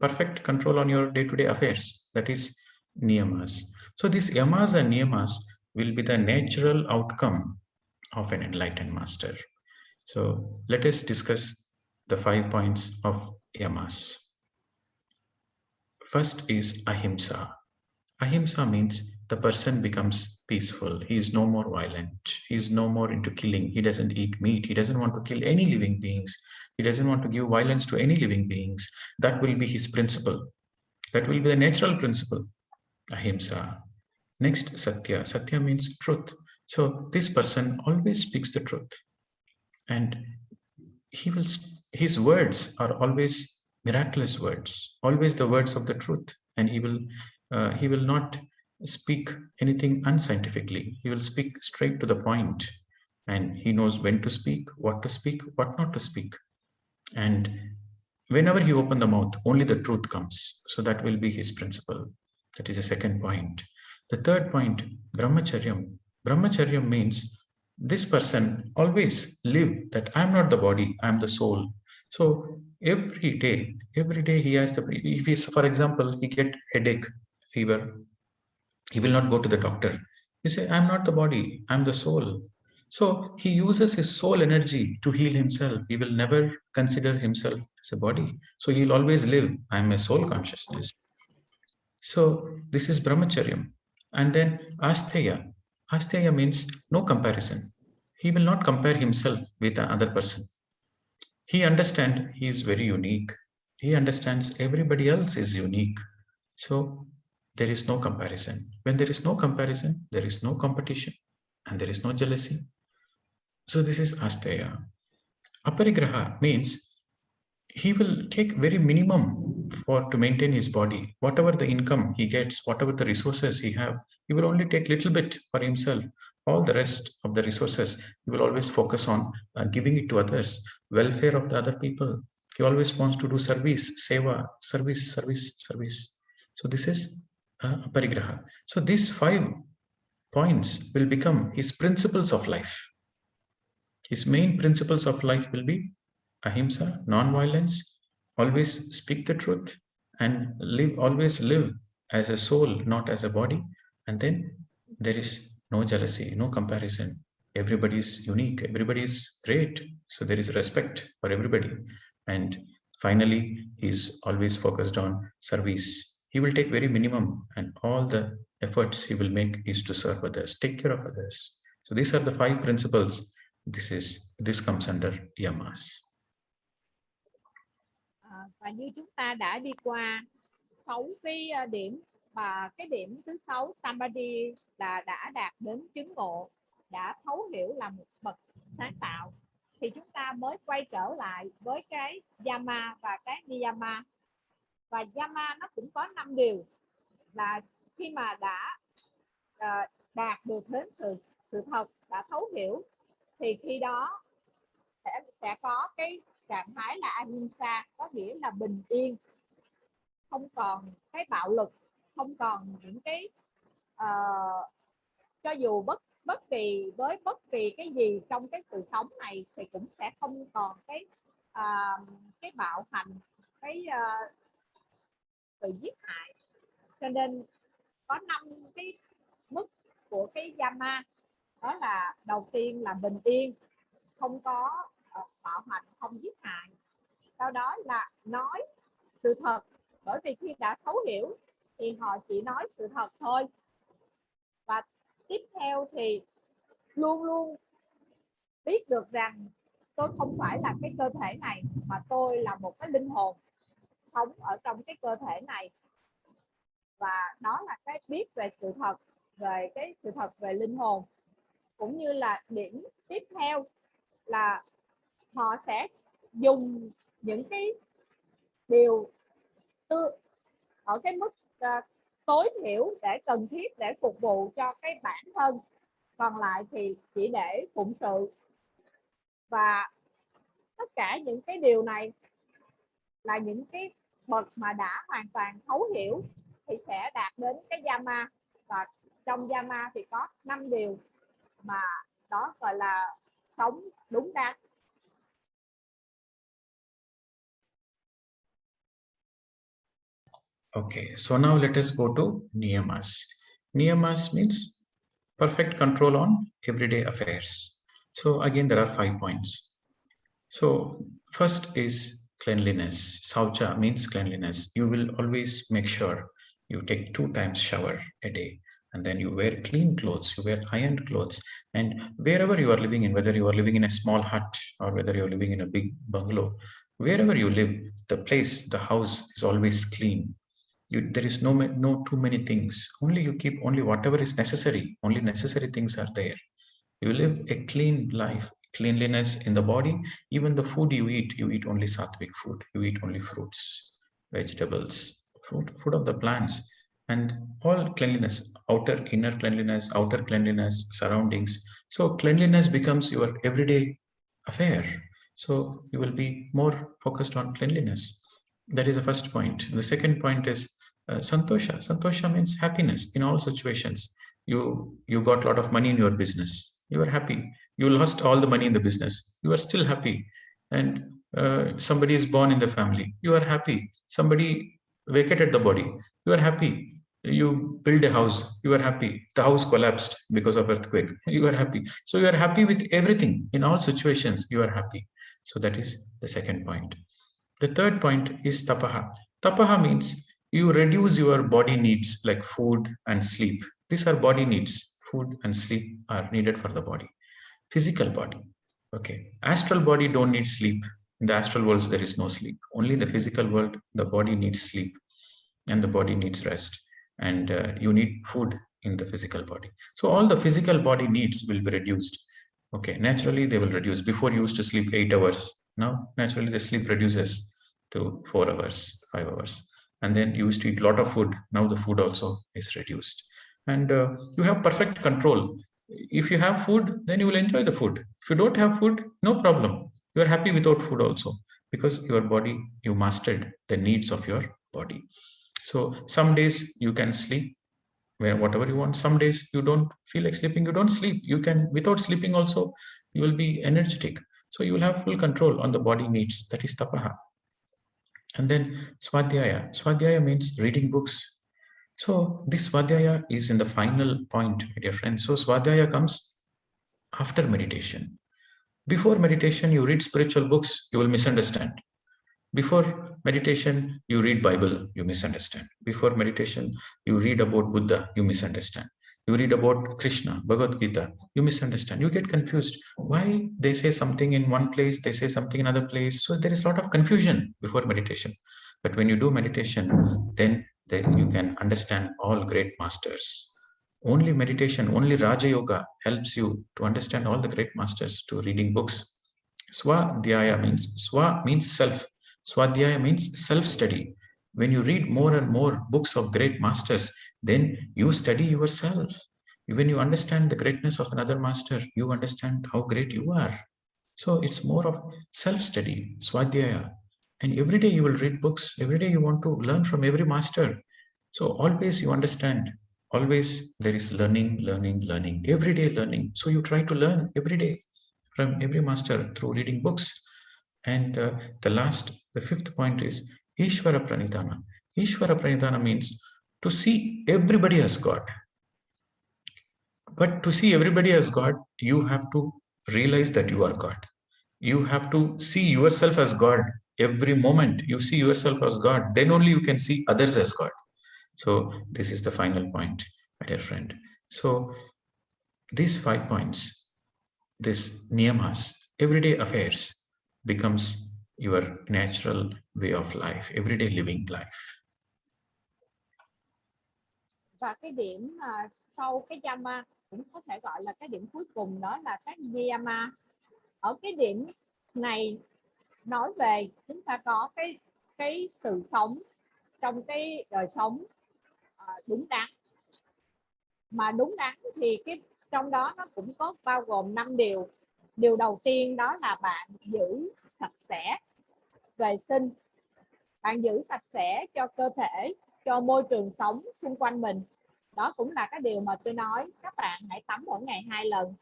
Perfect control on your day-to-day affairs. That is niyamas. So these yamas and niyamas will be the natural outcome of an enlightened master. So let us discuss the 5 points of yamas. First is ahimsa. Ahimsa means the person becomes peaceful. He is no more violent. He is no more into killing. He doesn't eat meat. He doesn't want to kill any living beings. He doesn't want to give violence to any living beings. That will be his principle. That will be the natural principle, ahimsa. Next, satya. Satya means truth. So this person always speaks the truth. And his words are always miraculous words, always the words of the truth. And he will not speak anything unscientifically. He will speak straight to the point, and he knows when to speak, what not to speak. And whenever he opens the mouth, only the truth comes. So that will be his principle. That is the second point. The third point, brahmacharyam. Brahmacharyam means this person always live that I am not the body, I am the soul. So every day he has if he, for example, he get headache, fever, he will not go to the doctor. He say, I am not the body, I am the soul. So he uses his soul energy to heal himself. He will never consider himself as a body. So he'll always live, I am a soul consciousness. So this is brahmacharyam. And then asteya. Asteya means no comparison. He will not compare himself with another person. He understands he is very unique. He understands everybody else is unique. So there is no comparison. When there is no comparison, there is no competition and there is no jealousy. So this is asteya. Aparigraha means he will take very minimum to maintain his body. Whatever the income he gets, whatever the resources he have, he will only take little bit for himself. All the rest of the resources, he will always focus on giving it to others, welfare of the other people. He always wants to do service, seva, service, service, service. So this is parigraha. So these 5 points will become his principles of life. His main principles of life will be ahimsa, non-violence, always speak the truth, and always live as a soul, not as a body. And then there is no jealousy, no comparison. Everybody is unique, everybody is great. So there is respect for everybody. And finally, he's always focused on service. He will take very minimum, and all the efforts he will make is to serve others, take care of others. So these are the 5 principles. This comes under yamas. Và như chúng ta đã đi qua 6 cái điểm, và cái điểm thứ 6 Samadhi là đã đạt đến chứng ngộ, đã thấu hiểu là một bậc sáng tạo, thì chúng ta mới quay trở lại với cái yama và cái niyama. Và yama nó cũng có 5 điều, là khi mà đã đạt được đến sự thật, đã thấu hiểu, thì khi đó sẽ có cái trạng thái là ahimsa, có nghĩa là bình yên, không còn cái bạo lực, không còn những cái cho dù bất kỳ với bất kỳ cái gì trong cái sự sống này thì cũng sẽ không còn cái bạo hành, cái sự giết hại. Cho nên có 5 cái mức của cái yama, đó là đầu tiên là bình yên, không có bạo hành, không giết hại. Sau đó là nói sự thật, bởi vì khi đã thấu hiểu thì họ chỉ nói sự thật thôi. Và tiếp theo thì luôn luôn biết được rằng tôi không phải là cái cơ thể này, mà tôi là một cái linh hồn sống ở trong cái cơ thể này. Và đó là cái biết về sự thật, về cái sự thật về linh hồn. Cũng như là điểm tiếp theo là họ sẽ dùng những cái điều ở cái mức tối thiểu để cần thiết để phục vụ cho cái bản thân, còn lại thì chỉ để phụng sự. Và tất cả những cái điều này là những cái bậc mà đã hoàn toàn thấu hiểu thì sẽ đạt đến cái yama. Và trong yama thì có 5 điều mà đó gọi là sống đúng đắn. Okay, so now let us go to niyamas. Niyamas means perfect control on everyday affairs. So again, there are 5 points. So first is cleanliness. Saucha means cleanliness. You will always make sure you take 2 times shower a day, and then you wear clean clothes, you wear ironed clothes, and wherever you are living in, whether you are living in a small hut or whether you're living in a big bungalow, wherever you live, the place, the house is always clean. There is no too many things. Only you keep only whatever is necessary. Only necessary things are there. You live a clean life. Cleanliness in the body. Even the food you eat only sattvic food. You eat only fruits, vegetables, food of the plants, and all cleanliness, inner cleanliness, outer cleanliness, surroundings. So cleanliness becomes your everyday affair. So you will be more focused on cleanliness. That is the first point. The second point is santosha. Santosha means happiness in all situations. You got a lot of money in your business. You are happy. You lost all the money in the business. You are still happy. And somebody is born in the family. You are happy. Somebody vacated the body. You are happy. You build a house. You are happy. The house collapsed because of earthquake. You are happy. So you are happy with everything. In all situations, you are happy. So that is the second point. The third point is tapaha. Tapaha means you reduce your body needs like food and sleep. These are body needs. Food and sleep are needed for the body. Physical body. Okay. Astral body don't need sleep. In the astral worlds, there is no sleep. Only the physical world, the body needs sleep and the body needs rest. And you need food in the physical body. So all the physical body needs will be reduced. Okay. Naturally, they will reduce. Before you used to sleep 8 hours. Now, naturally, the sleep reduces to 4 hours, 5 hours. And then you used to eat a lot of food. Now the food also is reduced. And you have perfect control. If you have food, then you will enjoy the food. If you don't have food, no problem. You are happy without food also. Because your body, you mastered the needs of your body. So some days you can sleep whatever you want. Some days you don't feel like sleeping, you don't sleep. You can, without sleeping also, you will be energetic. So you will have full control on the body needs. That is tapaha. And then swadhyaya. Swadhyaya means reading books. So this swadhyaya is in the final point, my dear friends. So swadhyaya comes after meditation. Before meditation, you read spiritual books, you will misunderstand. Before meditation, you read Bible, you misunderstand. Before meditation, you read about Buddha, you misunderstand. You read about Krishna, Bhagavad Gita, you misunderstand. You get confused. Why they say something in one place, they say something in another place. So there is a lot of confusion before meditation. But when you do meditation, then you can understand all great masters. Only meditation, only Raja Yoga helps you to understand all the great masters, to reading books. Swadhyaya means self. Swadhyaya means self-study. When you read more and more books of great masters, then you study yourself. When you understand the greatness of another master, you understand how great you are. So it's more of self-study, Swadhyaya. And every day you will read books. Every day you want to learn from every master. So always you understand. Always there is learning, learning, learning. Every day learning. So you try to learn every day from every master through reading books. And the fifth point is Ishvara Pranidhana. Ishvara Pranidhana means to see everybody as God. But to see everybody as God, you have to realize that you are God. You have to see yourself as God. Every moment you see yourself as God, then only you can see others as God. So this is the final point, my dear friend. So these 5 points, this niyamas, everyday affairs, becomes your natural way of life, everyday living life. Và cái điểm sau cái yama cũng có thể gọi là cái điểm cuối cùng, đó là cái niyama. Ở cái điểm này nói về chúng ta có cái sự sống trong cái đời sống đúng đắn. Mà đúng đắn thì cái trong đó nó cũng có bao gồm 5 điều. Điều đầu tiên đó là bạn giữ sạch sẽ, vệ sinh. Bạn giữ sạch sẽ cho cơ thể, cho môi trường sống xung quanh mình. Đó cũng là cái điều mà tôi nói, các bạn hãy tắm mỗi ngày 2 lần.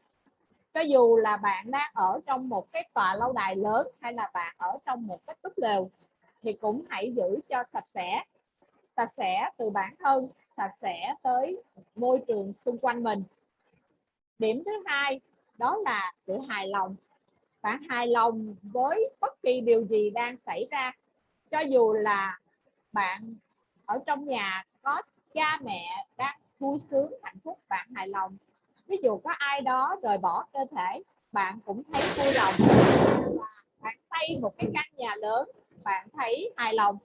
Cho dù là bạn đang ở trong một cái tòa lâu đài lớn hay là bạn ở trong một cái túp lều, thì cũng hãy giữ cho sạch sẽ. Sạch sẽ từ bản thân, sạch sẽ tới môi trường xung quanh mình. Điểm thứ hai đó là sự hài lòng. Bạn hài lòng với bất kỳ điều gì đang xảy ra. Cho dù là bạn ở trong nhà có cha mẹ đang vui sướng hạnh phúc, bạn hài lòng. Ví dụ có ai đó rời bỏ cơ thể, bạn cũng thấy vui lòng. Bạn xây một cái căn nhà lớn, bạn thấy hài lòng.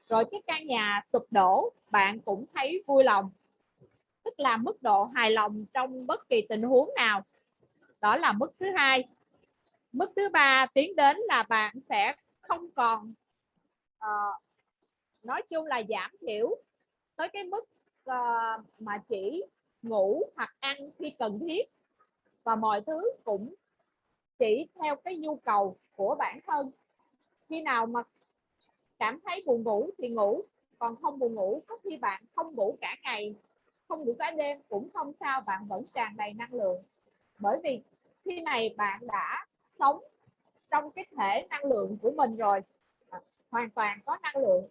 Rồi cái căn nhà sụp đổ, bạn cũng thấy vui lòng. Tức là mức độ hài lòng trong bất kỳ tình huống nào. Đó là mức thứ hai. Mức thứ ba tiến đến là bạn sẽ không còn nói chung là giảm thiểu tới cái mức mà chỉ ngủ hoặc ăn khi cần thiết, và mọi thứ cũng chỉ theo cái nhu cầu của bản thân. Khi nào mà cảm thấy buồn ngủ thì ngủ, còn không buồn ngủ, có khi bạn không ngủ cả ngày, không ngủ cả đêm cũng không sao, bạn vẫn tràn đầy năng lượng. Bởi vì khi này bạn đã sống trong cái thể năng lượng của mình rồi, hoàn toàn có năng lượng.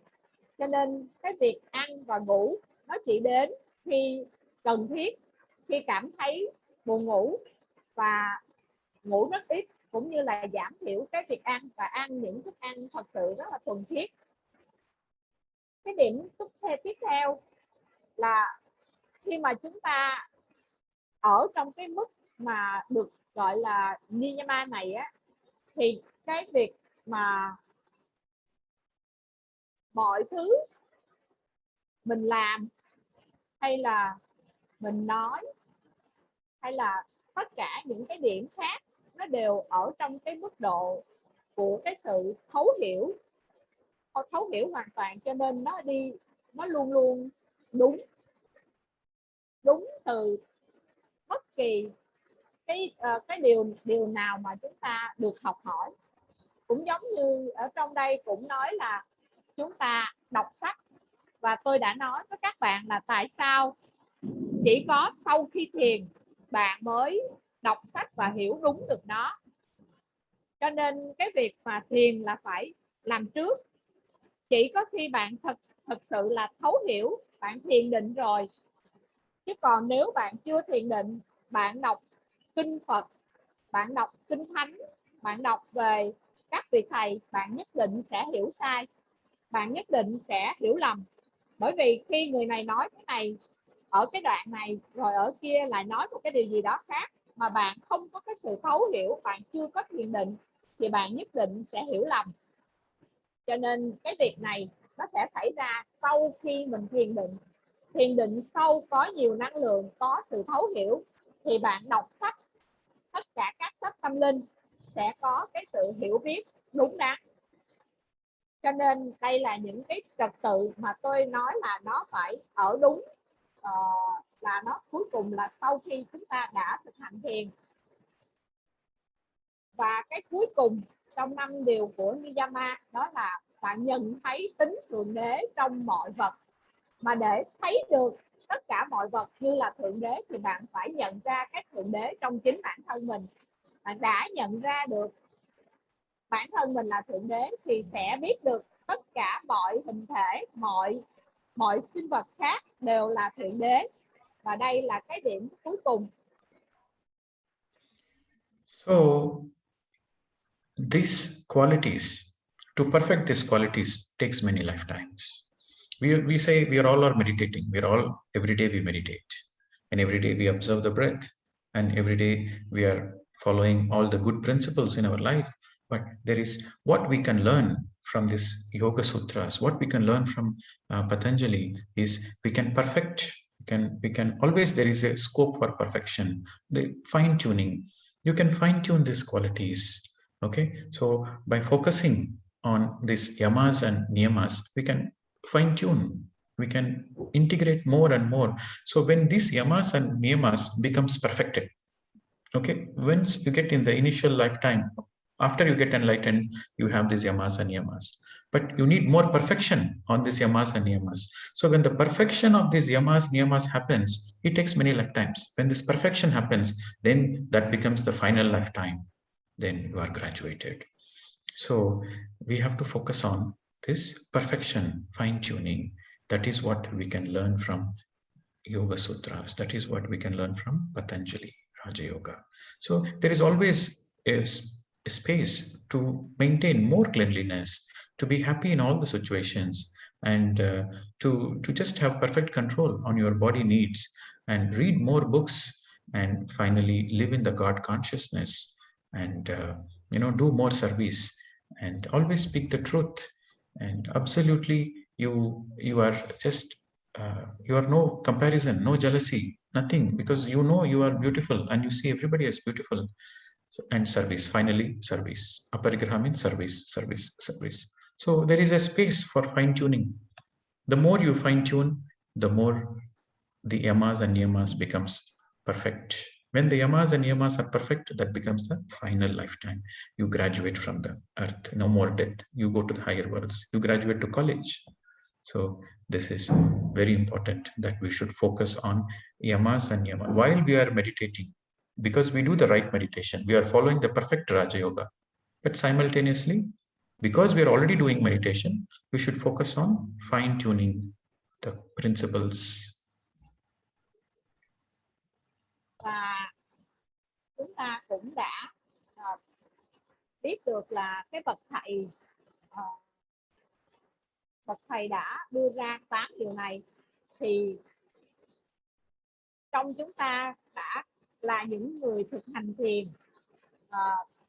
Cho nên cái việc ăn và ngủ nó chỉ đến khi cần thiết, khi cảm thấy buồn ngủ, và ngủ rất ít, cũng như là giảm thiểu cái việc ăn và ăn những thức ăn thật sự rất là thuần khiết. Cái điểm tiếp theo là khi mà chúng ta ở trong cái mức mà được gọi là niyama này á, thì cái việc mà mọi thứ mình làm hay là mình nói hay là tất cả những cái điểm khác, nó đều ở trong cái mức độ của cái sự thấu hiểu hoàn toàn. Cho nên nó luôn luôn đúng từ bất kỳ cái điều nào mà chúng ta được học hỏi. cũng giống như ở trong đây cũng nói là chúng ta đọc sách, và tôi đã nói với các bạn là tại sao chỉ có sau khi thiền bạn mới đọc sách và hiểu đúng được nó. Cho nên cái việc mà thiền là phải làm trước. Chỉ có khi bạn thật sự là thấu hiểu, bạn thiền định rồi. Chứ còn nếu bạn chưa thiền định, bạn đọc kinh Phật, bạn đọc kinh Thánh, bạn đọc về các vị thầy, bạn nhất định sẽ hiểu sai, bạn nhất định sẽ hiểu lầm. Bởi vì khi người này nói cái này ở cái đoạn này, rồi ở kia lại nói một cái điều gì đó khác, mà bạn không có cái sự thấu hiểu, bạn chưa có thiền định, thì bạn nhất định sẽ hiểu lầm. Cho nên cái việc này nó sẽ xảy ra sau khi mình thiền định. Thiền định sâu, có nhiều năng lượng, có sự thấu hiểu, thì bạn đọc sách, tất cả các sách tâm linh sẽ có cái sự hiểu biết đúng đắn. Cho nên đây là những cái trật tự mà tôi nói là nó phải ở đúng, là nó cuối cùng là sau khi chúng ta đã thực hành thiền. Và cái cuối cùng trong 5 điều của Niyama đó là bạn nhận thấy tính thượng đế trong mọi vật. Mà để thấy được tất cả mọi vật như là thượng đế thì bạn phải nhận ra cái thượng đế trong chính bản thân mình. Bạn đã nhận ra được bản thân mình là thượng đế thì sẽ biết được tất cả mọi hình thể, mọi sinh vật khác đều là thượng đế. Và đây là cái điểm cuối cùng. So these qualities, to perfect these qualities takes many lifetimes. We say we are all meditating. We are all, every day we meditate, and every day we observe the breath, and every day we are following all the good principles in our life. But there is what we can learn from this Yoga Sutras, what we can learn from Patanjali is we can perfect, we can always, there is a scope for perfection, the fine tuning. You can fine tune these qualities. Okay, so by focusing on these yamas and niyamas, we can fine tune, we can integrate more and more. So when these yamas and niyamas becomes perfected, okay, once you get in the initial lifetime, after you get enlightened, you have these yamas and niyamas, but you need more perfection on these yamas and niyamas. So when the perfection of these yamas niyamas happens, it takes many lifetimes. When this perfection happens, then that becomes the final lifetime, then you are graduated. So we have to focus on this perfection, fine-tuning. That is what we can learn from Yoga Sutras. That is what we can learn from Patanjali, Raja Yoga. So there is always a space to maintain more cleanliness, to be happy in all the situations, and to just have perfect control on your body needs, and read more books, and finally live in the God consciousness, and do more service, and always speak the truth. And absolutely, you are just you are no comparison, no jealousy, nothing, because you know you are beautiful and you see everybody as beautiful. So, and service, finally service. Aparigraha means service, service, service. So there is a space for fine tuning. The more you fine tune, the more the yamas and niyamas becomes perfect. When the yamas and niyamas are perfect, that becomes the final lifetime. You graduate from the earth, no more death. You go to the higher worlds. You graduate to college. So this is very important that we should focus on yamas and niyamas while we are meditating, because we do the right meditation. We are following the perfect Raja Yoga. But simultaneously, because we are already doing meditation, we should focus on fine-tuning the principles. Và chúng ta cũng đã biết được là cái bậc thầy đã đưa ra 8 điều này, thì trong chúng ta đã là những người thực hành thiền,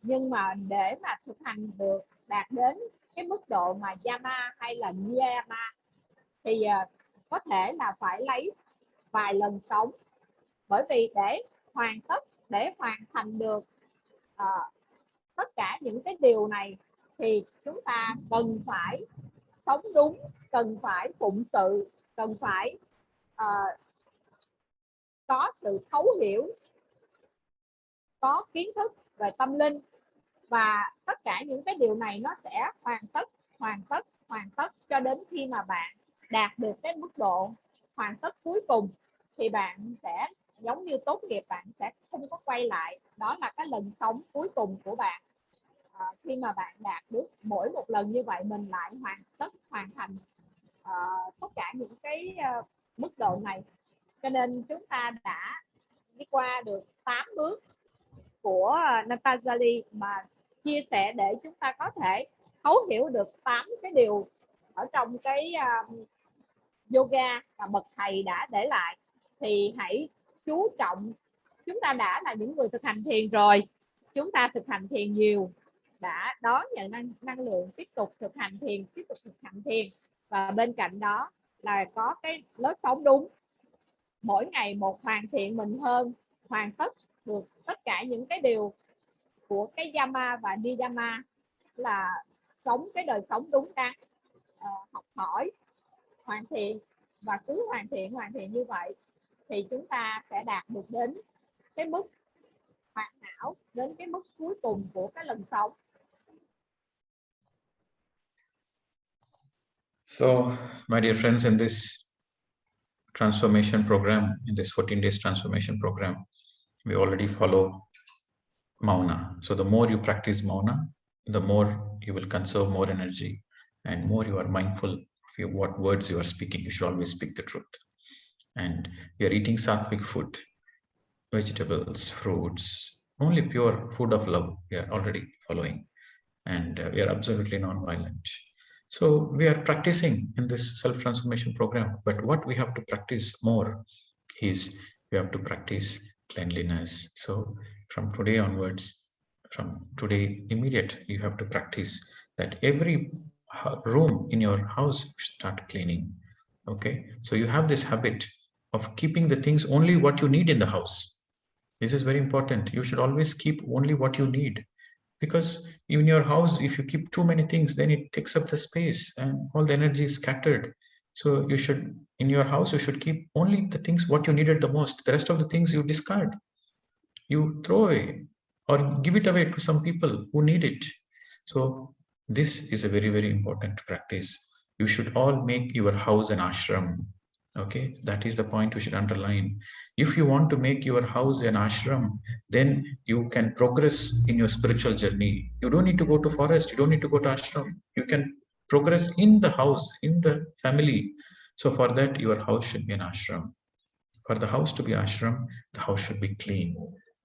nhưng mà để mà thực hành được đạt đến cái mức độ mà yama hay là niyama thì có thể là phải lấy vài lần sống. Bởi vì để hoàn thành được tất cả những cái điều này thì chúng ta cần phải sống đúng, cần phải phụng sự, cần phải có sự thấu hiểu, có kiến thức về tâm linh, Và tất cả những cái điều này nó sẽ hoàn tất cho đến khi mà bạn đạt được cái mức độ hoàn tất cuối cùng, thì bạn sẽ giống như tốt nghiệp, bạn sẽ không có quay lại. Đó là cái lần sống cuối cùng của bạn. Khi mà bạn đạt được mỗi một lần như vậy, mình lại hoàn thành tất cả những cái mức độ này. Cho nên chúng ta đã đi qua được 8 bước của Natasali mà chia sẻ để chúng ta có thể thấu hiểu được 8 cái điều ở trong cái yoga mà bậc thầy đã để lại. Thì hãy chú trọng, chúng ta đã là những người thực hành thiền rồi, chúng ta thực hành thiền nhiều, đã đón nhận năng lượng, tiếp tục thực hành thiền, và bên cạnh đó là có cái lối sống đúng, mỗi ngày một hoàn thiện mình hơn, hoàn tất được tất cả những cái điều của cái Yama và Niyama, là sống cái đời sống đúng đắn, học hỏi, hoàn thiện, và cứ hoàn thiện như vậy thì chúng ta sẽ đạt được đến cái mức hoàn hảo, đến cái mức cuối cùng của cái lần sống. So, my dear friends, in this transformation program, in this 14 days transformation program, we already follow Mauna. So the more you practice Mauna, the more you will conserve more energy, and more you are mindful of what words you are speaking. You should always speak the truth. And we are eating sattvic food, vegetables, fruits, only pure food of love we are already following. And we are absolutely non-violent. So we are practicing in this self-transformation program, but what we have to practice more is we have to practice cleanliness. So from today onwards, from today immediate, you have to practice that every room in your house start cleaning. Okay, so you have this habit of keeping the things only what you need in the house. This is very important. You should always keep only what you need, because in your house, if you keep too many things, then it takes up the space and all the energy is scattered. So you should, in your house, you should keep only the things what you needed the most. The rest of the things you discard, you throw away, or give it away to some people who need it. So this is a very, very important practice. You should all make your house an ashram. Okay, that is the point we should underline. If you want to make your house an ashram, then you can progress in your spiritual journey. You don't need to go to forest, you don't need to go to ashram. You can progress in the house, in the family. So for that, your house should be an ashram. For the house to be ashram, the house should be clean.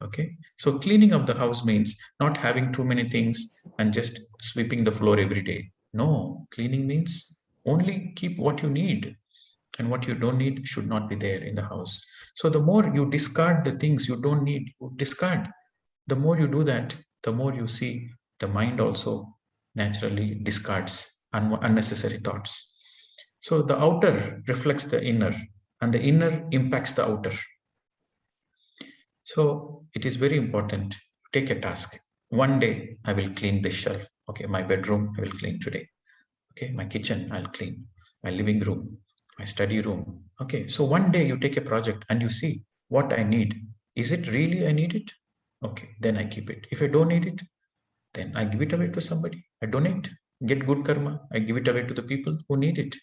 Okay, so cleaning of the house means not having too many things and just sweeping the floor every day. No, cleaning means only keep what you need, and what you don't need should not be there in the house. So the more you discard the things you don't need, you discard. The more you do that, the more you see the mind also naturally discards unnecessary thoughts. So the outer reflects the inner, and the inner impacts the outer. So it is very important. Take a task. One day I will clean this shelf. Okay, my bedroom I will clean today. Okay, my kitchen I'll clean. My living room, my study room. Okay, so one day you take a project and you see what I need. Is it really I need it? Okay, then I keep it. If I don't need it, then I give it away to somebody. I donate, get good karma. I give it away to the people who need it.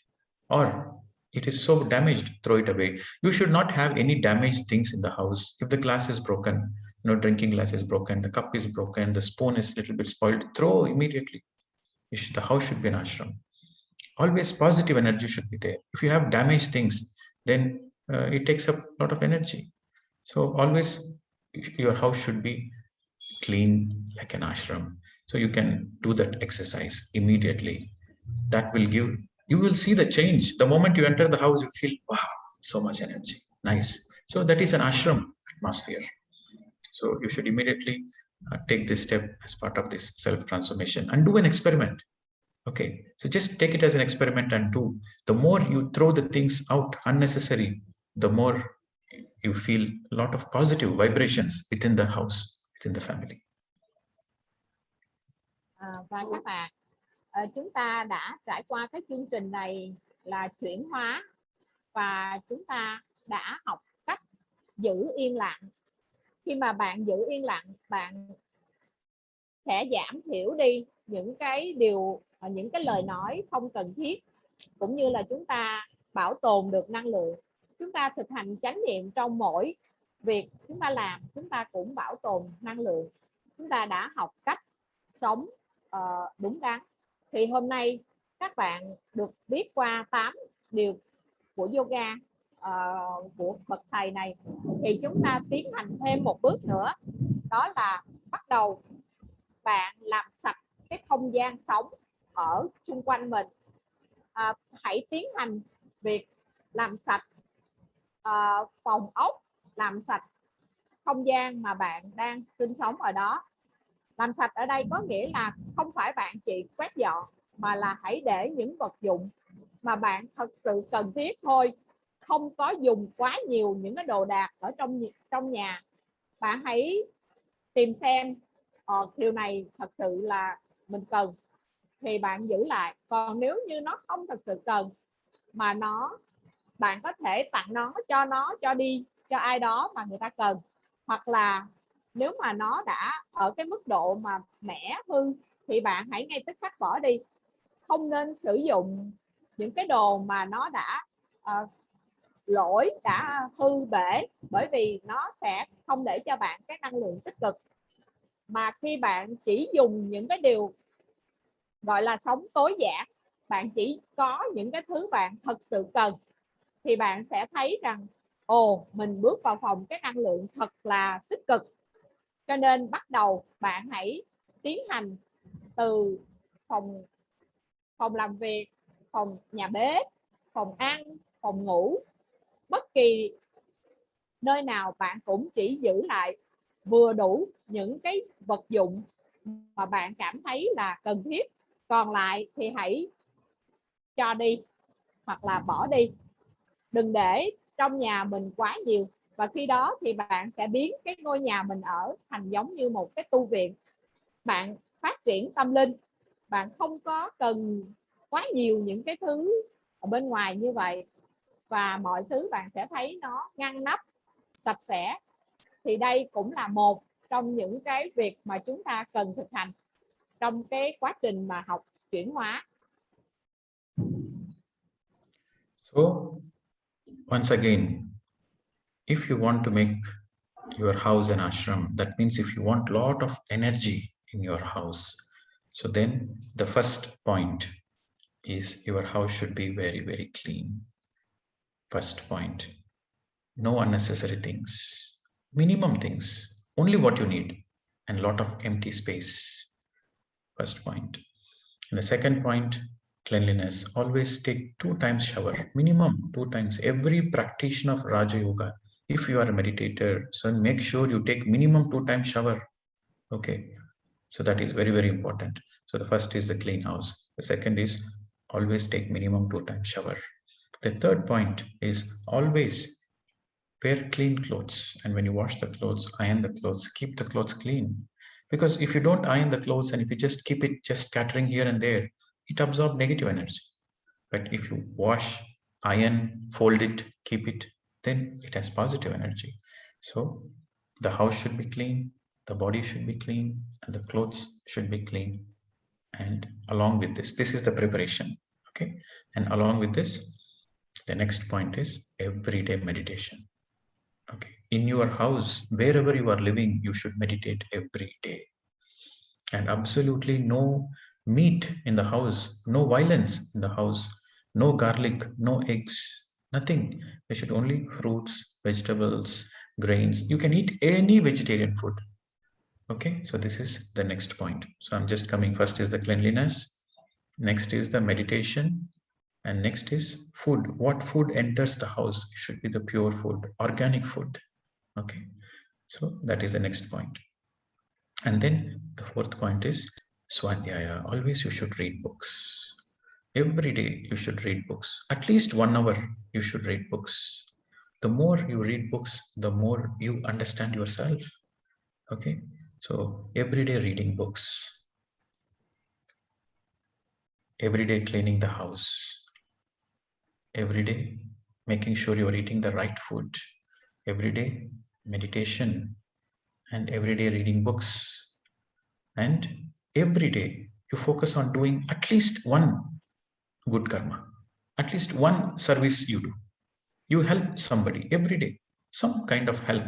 Or it is so damaged, throw it away. You should not have any damaged things in the house. If the glass is broken, drinking glass is broken, the cup is broken, the spoon is a little bit spoiled, throw immediately. The house should be an ashram. Always positive energy should be there. If you have damaged things, then it takes up a lot of energy. So always your house should be clean like an ashram. So you can do that exercise immediately. That will give, you will see the change. The moment you enter the house, you feel, wow, so much energy. Nice. So that is an ashram atmosphere. So you should immediately take this step as part of this self-transformation and do an experiment. Okay, so just take it as an experiment and do. The more you throw the things out unnecessary, the more you feel a lot of positive vibrations within the house, within the family. Và các bạn, chúng ta đã trải qua cái chương trình này là chuyển hóa, và chúng ta đã học cách giữ yên lặng. Khi mà bạn giữ yên lặng, bạn sẽ giảm thiểu đi những cái điều, những cái lời nói không cần thiết, cũng như là chúng ta bảo tồn được năng lượng. Chúng ta thực hành chánh niệm trong mỗi việc chúng ta làm, chúng ta cũng bảo tồn năng lượng. Chúng ta đã học cách sống đúng đắn. Thì hôm nay các bạn được biết qua 8 điều của yoga của bậc thầy này, thì chúng ta tiến hành thêm một bước nữa, đó là bắt đầu bạn làm sạch cái không gian sống ở xung quanh mình. Hãy tiến hành việc làm sạch phòng ốc, làm sạch không gian mà bạn đang sinh sống ở đó. Làm sạch ở đây có nghĩa là không phải bạn chỉ quét dọn, mà là hãy để những vật dụng mà bạn thật sự cần thiết thôi, không có dùng quá nhiều những cái đồ đạc ở trong nhà. Bạn hãy tìm xem điều này thật sự là mình cần thì bạn giữ lại, còn nếu như nó không thật sự cần mà bạn có thể tặng nó cho ai đó mà người ta cần, hoặc là nếu mà nó đã ở cái mức độ mà mẻ hư thì bạn hãy ngay tức khắc bỏ đi. Không nên sử dụng những cái đồ mà nó đã lỗi, đã hư bể, bởi vì nó sẽ không để cho bạn cái năng lượng tích cực. Mà khi bạn chỉ dùng những cái điều gọi là sống tối giản, bạn chỉ có những cái thứ bạn thật sự cần, thì bạn sẽ thấy rằng mình bước vào phòng cái năng lượng thật là tích cực. Cho nên bắt đầu bạn hãy tiến hành từ phòng làm việc, phòng nhà bếp, phòng ăn, phòng ngủ, bất kỳ nơi nào bạn cũng chỉ giữ lại vừa đủ những cái vật dụng mà bạn cảm thấy là cần thiết. Còn lại thì hãy cho đi hoặc là bỏ đi. Đừng để trong nhà mình quá nhiều, và khi đó thì bạn sẽ biến cái ngôi nhà mình ở thành giống như một cái tu viện. Bạn phát triển tâm linh, bạn không có cần quá nhiều những cái thứ ở bên ngoài như vậy, và mọi thứ bạn sẽ thấy nó ngăn nắp, sạch sẽ. Thì đây cũng là một trong những cái việc mà chúng ta cần thực hành trong cái quá trình mà học chuyển hóa. So, once again, if you want to make your house an ashram, that means if you want a lot of energy in your house, so then the first point is your house should be very, very clean. First point, no unnecessary things, minimum things, only what you need, and a lot of empty space. First point. And the second point, cleanliness. Always take 2 times shower, minimum 2 times. Every practitioner of Raja Yoga, if you are a meditator, so make sure you take minimum 2 times shower. Okay, so that is very, very important. So the first is the clean house. The second is always take minimum 2 times shower. The third point is always wear clean clothes, and when you wash the clothes, iron the clothes, keep the clothes clean. Because if you don't iron the clothes and if you just keep it just scattering here and there, it absorbs negative energy. But if you wash, iron, fold it, keep it, then it has positive energy. So the house should be clean, the body should be clean, and the clothes should be clean. And along with this is the preparation. Okay, and along with this, the next point is everyday meditation. Okay, in your house, wherever you are living, you should meditate every day. And absolutely no meat in the house, no violence in the house, no garlic, no eggs, nothing. There should only fruits, vegetables, grains. You can eat any vegetarian food. Okay, so this is the next point. So I'm just coming. First is the cleanliness, next is the meditation, and next is food. What food enters the house? It should be the pure food, organic food. Okay, so that is the next point. And then the fourth point is Swadhyaya. Always you should read books. Every day you should read books. At least 1 hour you should read books. The more you read books, the more you understand yourself. Okay, so every day reading books. Every day cleaning the house. Every day making sure you are eating the right food. Every day meditation, and every day reading books. And every day you focus on doing at least one good karma, at least one service you do. You help somebody every day, some kind of help.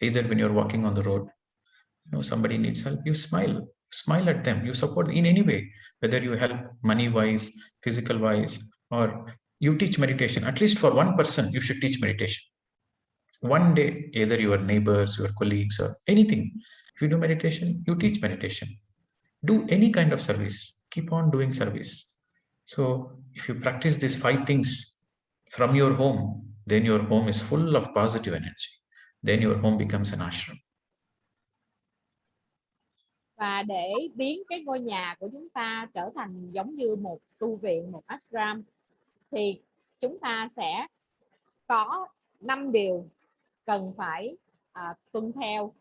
Either when you're walking on the road, somebody needs help, you smile at them, you support in any way, whether you help money wise, physical wise, or you teach meditation. At least for one person you should teach meditation one day, either your neighbors, your colleagues, or anything. If you do meditation, you teach meditation. Do any kind of service, keep on doing service. So if you practice these 5 things from your home, then your home is full of positive energy. Then your home becomes an ashram. Và để biến cái ngôi nhà của chúng ta trở thành giống như một tu viện, một ashram, thì chúng ta sẽ có 5 điều cần phải tuân theo.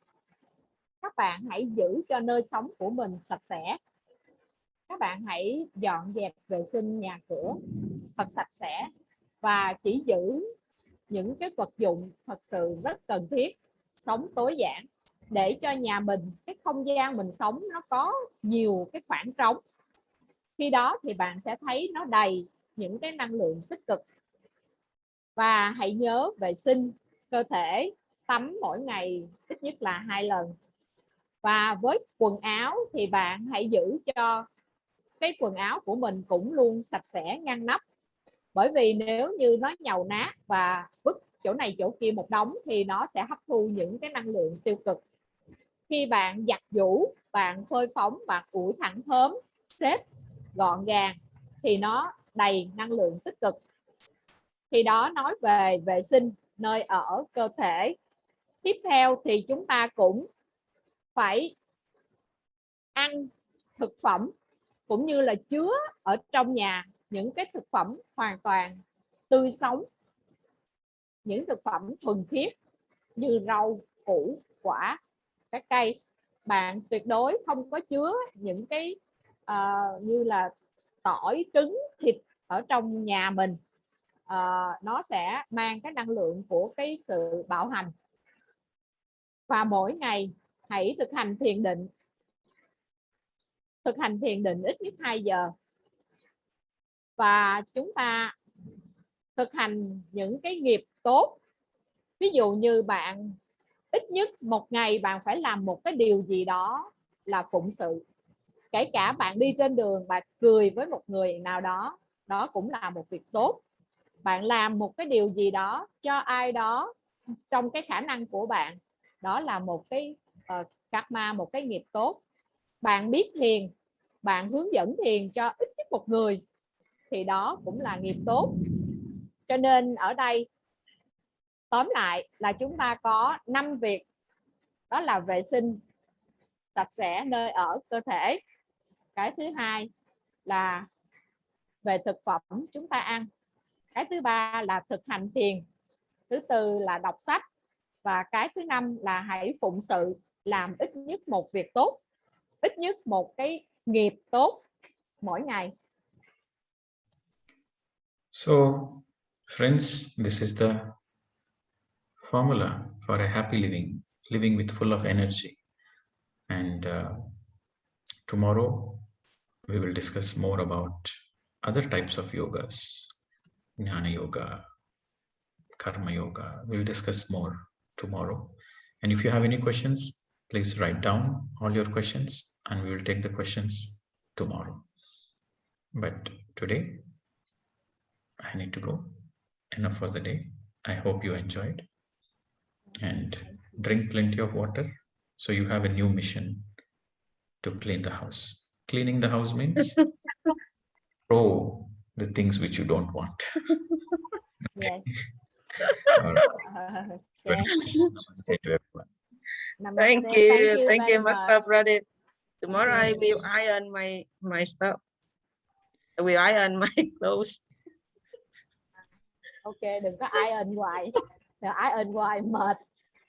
Các bạn hãy giữ cho nơi sống của mình sạch sẽ. Các bạn hãy dọn dẹp vệ sinh nhà cửa thật sạch sẽ và chỉ giữ những cái vật dụng thật sự rất cần thiết, sống tối giản, để cho nhà mình, cái không gian mình sống nó có nhiều cái khoảng trống. Khi đó thì bạn sẽ thấy nó đầy những cái năng lượng tích cực. Và hãy nhớ vệ sinh cơ thể, tắm mỗi ngày ít nhất là 2 lần. Và với quần áo thì bạn hãy giữ cho cái quần áo của mình cũng luôn sạch sẽ, ngăn nắp. Bởi vì nếu như nó nhàu nát và vứt chỗ này chỗ kia một đống thì nó sẽ hấp thu những cái năng lượng tiêu cực. Khi bạn giặt giũ, bạn phơi phóng, bạn ủi thẳng thớm, xếp gọn gàng thì nó đầy năng lượng tích cực. Khi đó nói về vệ sinh nơi ở cơ thể. Tiếp theo thì chúng ta cũng phải ăn thực phẩm cũng như là chứa ở trong nhà những cái thực phẩm hoàn toàn tươi sống, những thực phẩm thuần khiết như rau, củ, quả, trái cây. Bạn tuyệt đối không có chứa những cái như là tỏi, trứng, thịt ở trong nhà mình. Nó sẽ mang cái năng lượng của cái sự bạo hành. Và mỗi ngày hãy thực hành thiền định. Thực hành thiền định ít nhất 2 giờ. Và chúng ta thực hành những cái nghiệp tốt. Ví dụ như bạn ít nhất một ngày bạn phải làm một cái điều gì đó là phụng sự. Kể cả bạn đi trên đường, bạn cười với một người nào đó, đó cũng là một việc tốt. Bạn làm một cái điều gì đó cho ai đó trong cái khả năng của bạn, đó là một cái karma, một cái nghiệp tốt. Bạn biết thiền, bạn hướng dẫn thiền cho ít nhất một người thì đó cũng là nghiệp tốt. Cho nên ở đây tóm lại là chúng ta có 5 việc, đó là vệ sinh sạch sẽ nơi ở cơ thể. Cái thứ hai là về thực phẩm chúng ta ăn. Cái thứ ba là thực hành thiền. Thứ tư là đọc sách. Và cái thứ năm là hãy phụng sự, làm ít nhất một việc tốt, ít nhất một cái nghiệp tốt mỗi ngày. So, friends, this is the formula for a happy living with full of energy. And tomorrow we will discuss more about other types of yogas, Jnana Yoga, Karma Yoga. We'll discuss more tomorrow. And if you have any questions, please write down all your questions and we will take the questions tomorrow. But today, I need to go. Enough for the day. I hope you enjoyed. And drink plenty of water. So you have a new mission to clean the house. Cleaning the house means throw the things which you don't want. Yes. Okay. Namaste to everyone. Thank you, Master Pradeep. Tomorrow I will iron my stuff. I will iron my clothes. Ok, đừng có iron hoài. Iron hoài mệt.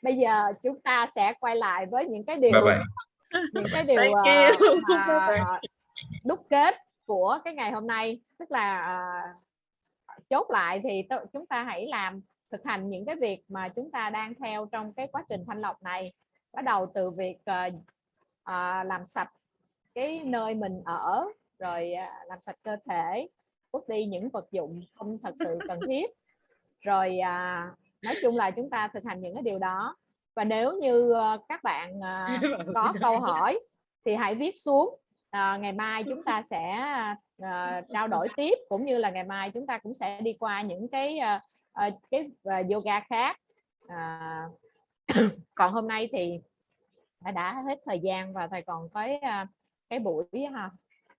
Bây giờ chúng ta sẽ quay lại với những cái điều những cái điều đúc kết của cái ngày hôm nay. Tức là chốt lại thì chúng ta hãy thực hành những cái việc mà chúng ta đang theo trong cái quá trình thanh lọc này. Bắt đầu từ việc làm sạch cái nơi mình ở, rồi làm sạch cơ thể, vứt đi những vật dụng không thật sự cần thiết, rồi nói chung là chúng ta thực hành những cái điều đó. Và nếu như các bạn có câu hỏi thì hãy viết xuống, ngày mai chúng ta sẽ trao đổi tiếp, cũng như là ngày mai chúng ta cũng sẽ đi qua những cái yoga khác. Còn hôm nay thì đã hết thời gian và thầy còn có cái buổi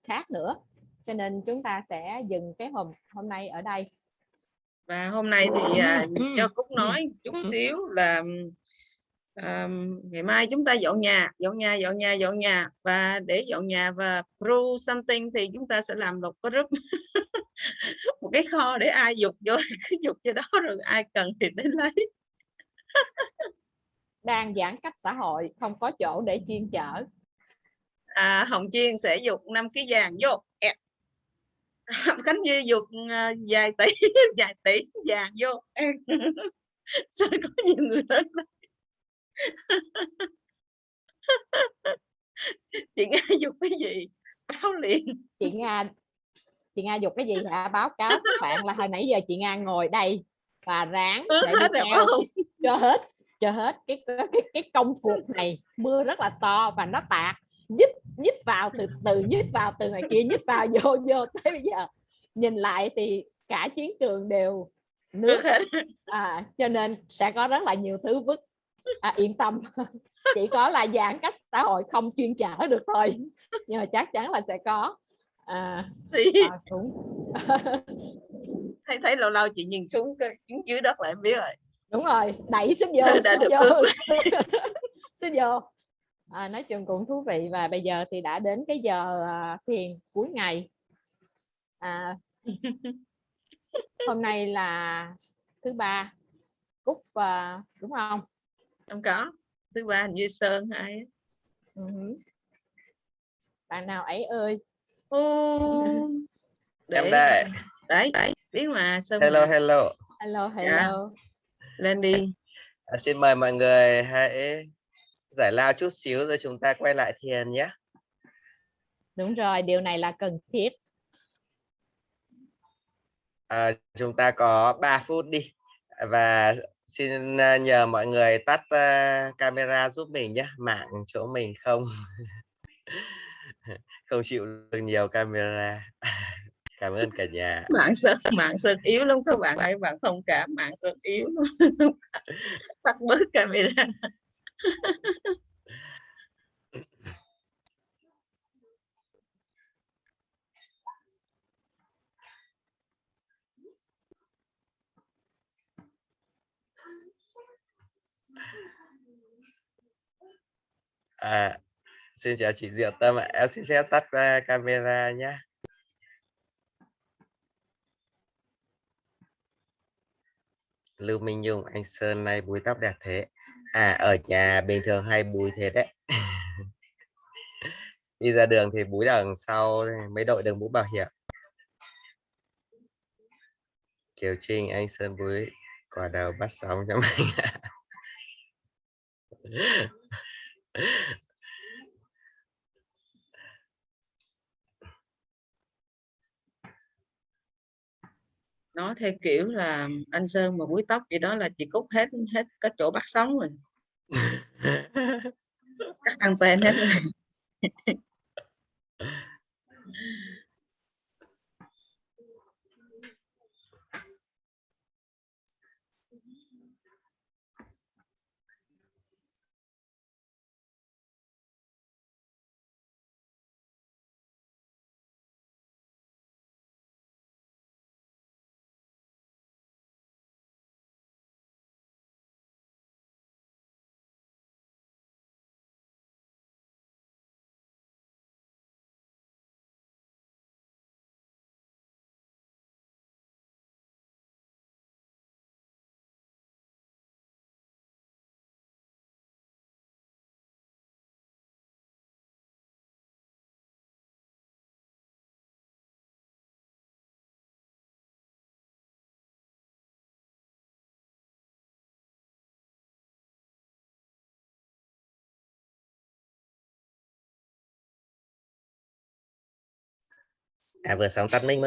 khác nữa, cho nên chúng ta sẽ dừng cái hôm nay ở đây. Và hôm nay thì cho Cúc nói chút xíu là ngày mai chúng ta dọn nhà, và để dọn nhà và through something thì chúng ta sẽ làm một cái group một cái kho để ai dục vô cứ dục cho đó, rồi ai cần thì đến lấy. Đang giãn cách xã hội, không có chỗ để chuyên chở. Hồng Chuyên sẽ dục 5 kg vàng vô, Khánh Như dục vài tỷ vàng vô. Sao có nhiều người tới đây? Chị Nga dục cái gì báo liền. Chị Nga dục cái gì hả? Báo cáo các bạn là hồi nãy giờ chị Nga ngồi đây và ráng để đi theo cho hết cái công cuộc này. Mưa rất là to và nó tạt, nhích vào từ nhích vào từ ngoài kia, nhích vào vô tới bây giờ nhìn lại thì cả chiến trường đều nước. Cho nên sẽ có rất là nhiều thứ vứt. Yên tâm, chỉ có là giãn cách xã hội không chuyên chở được thôi, nhưng mà chắc chắn là sẽ có. Cũng thấy lâu lâu chị nhìn xuống dưới đất lại em biết rồi. Đúng rồi, đẩy sức vô, sức vô. Nói chung cũng thú vị. Và bây giờ thì đã đến cái giờ thiền cuối ngày. Hôm nay là thứ ba, Cúc đúng không? Không có, thứ ba hình như Sơn hay. Bạn nào ấy ơi. Em đây. Đấy biết mà. Sơn hello mà. hello. Dạ. Lên đi. Xin mời mọi người hãy giải lao chút xíu rồi chúng ta quay lại thiền nhé. Đúng rồi, điều này là cần thiết. Chúng ta có 3 phút đi. Và xin nhờ mọi người tắt camera giúp mình nhé. Mạng chỗ mình không chịu được nhiều camera. Cảm ơn cả nhà. Mạng Sơn yếu lắm các bạn ơi, bạn thông cảm, mạng Sơn yếu lắm. Tắt bớt camera. Xin chào chị Diệu Tâm ạ. Em xin phép tắt camera nhé. Lưu Minh Nhung, anh Sơn nay búi tóc đẹp thế. Ở nhà bình thường hay búi thế đấy. Đi ra đường thì búi đằng sau mới đội được mũ bảo hiểm. Kiều Trinh, anh Sơn búi quả đầu bắt sóng cho mình. Nó theo kiểu là anh Sơn mà búi tóc gì đó là chị Cúc hết cái chỗ bắt sóng rồi. Cắt anten hết rồi. Vừa xong tắt mic mất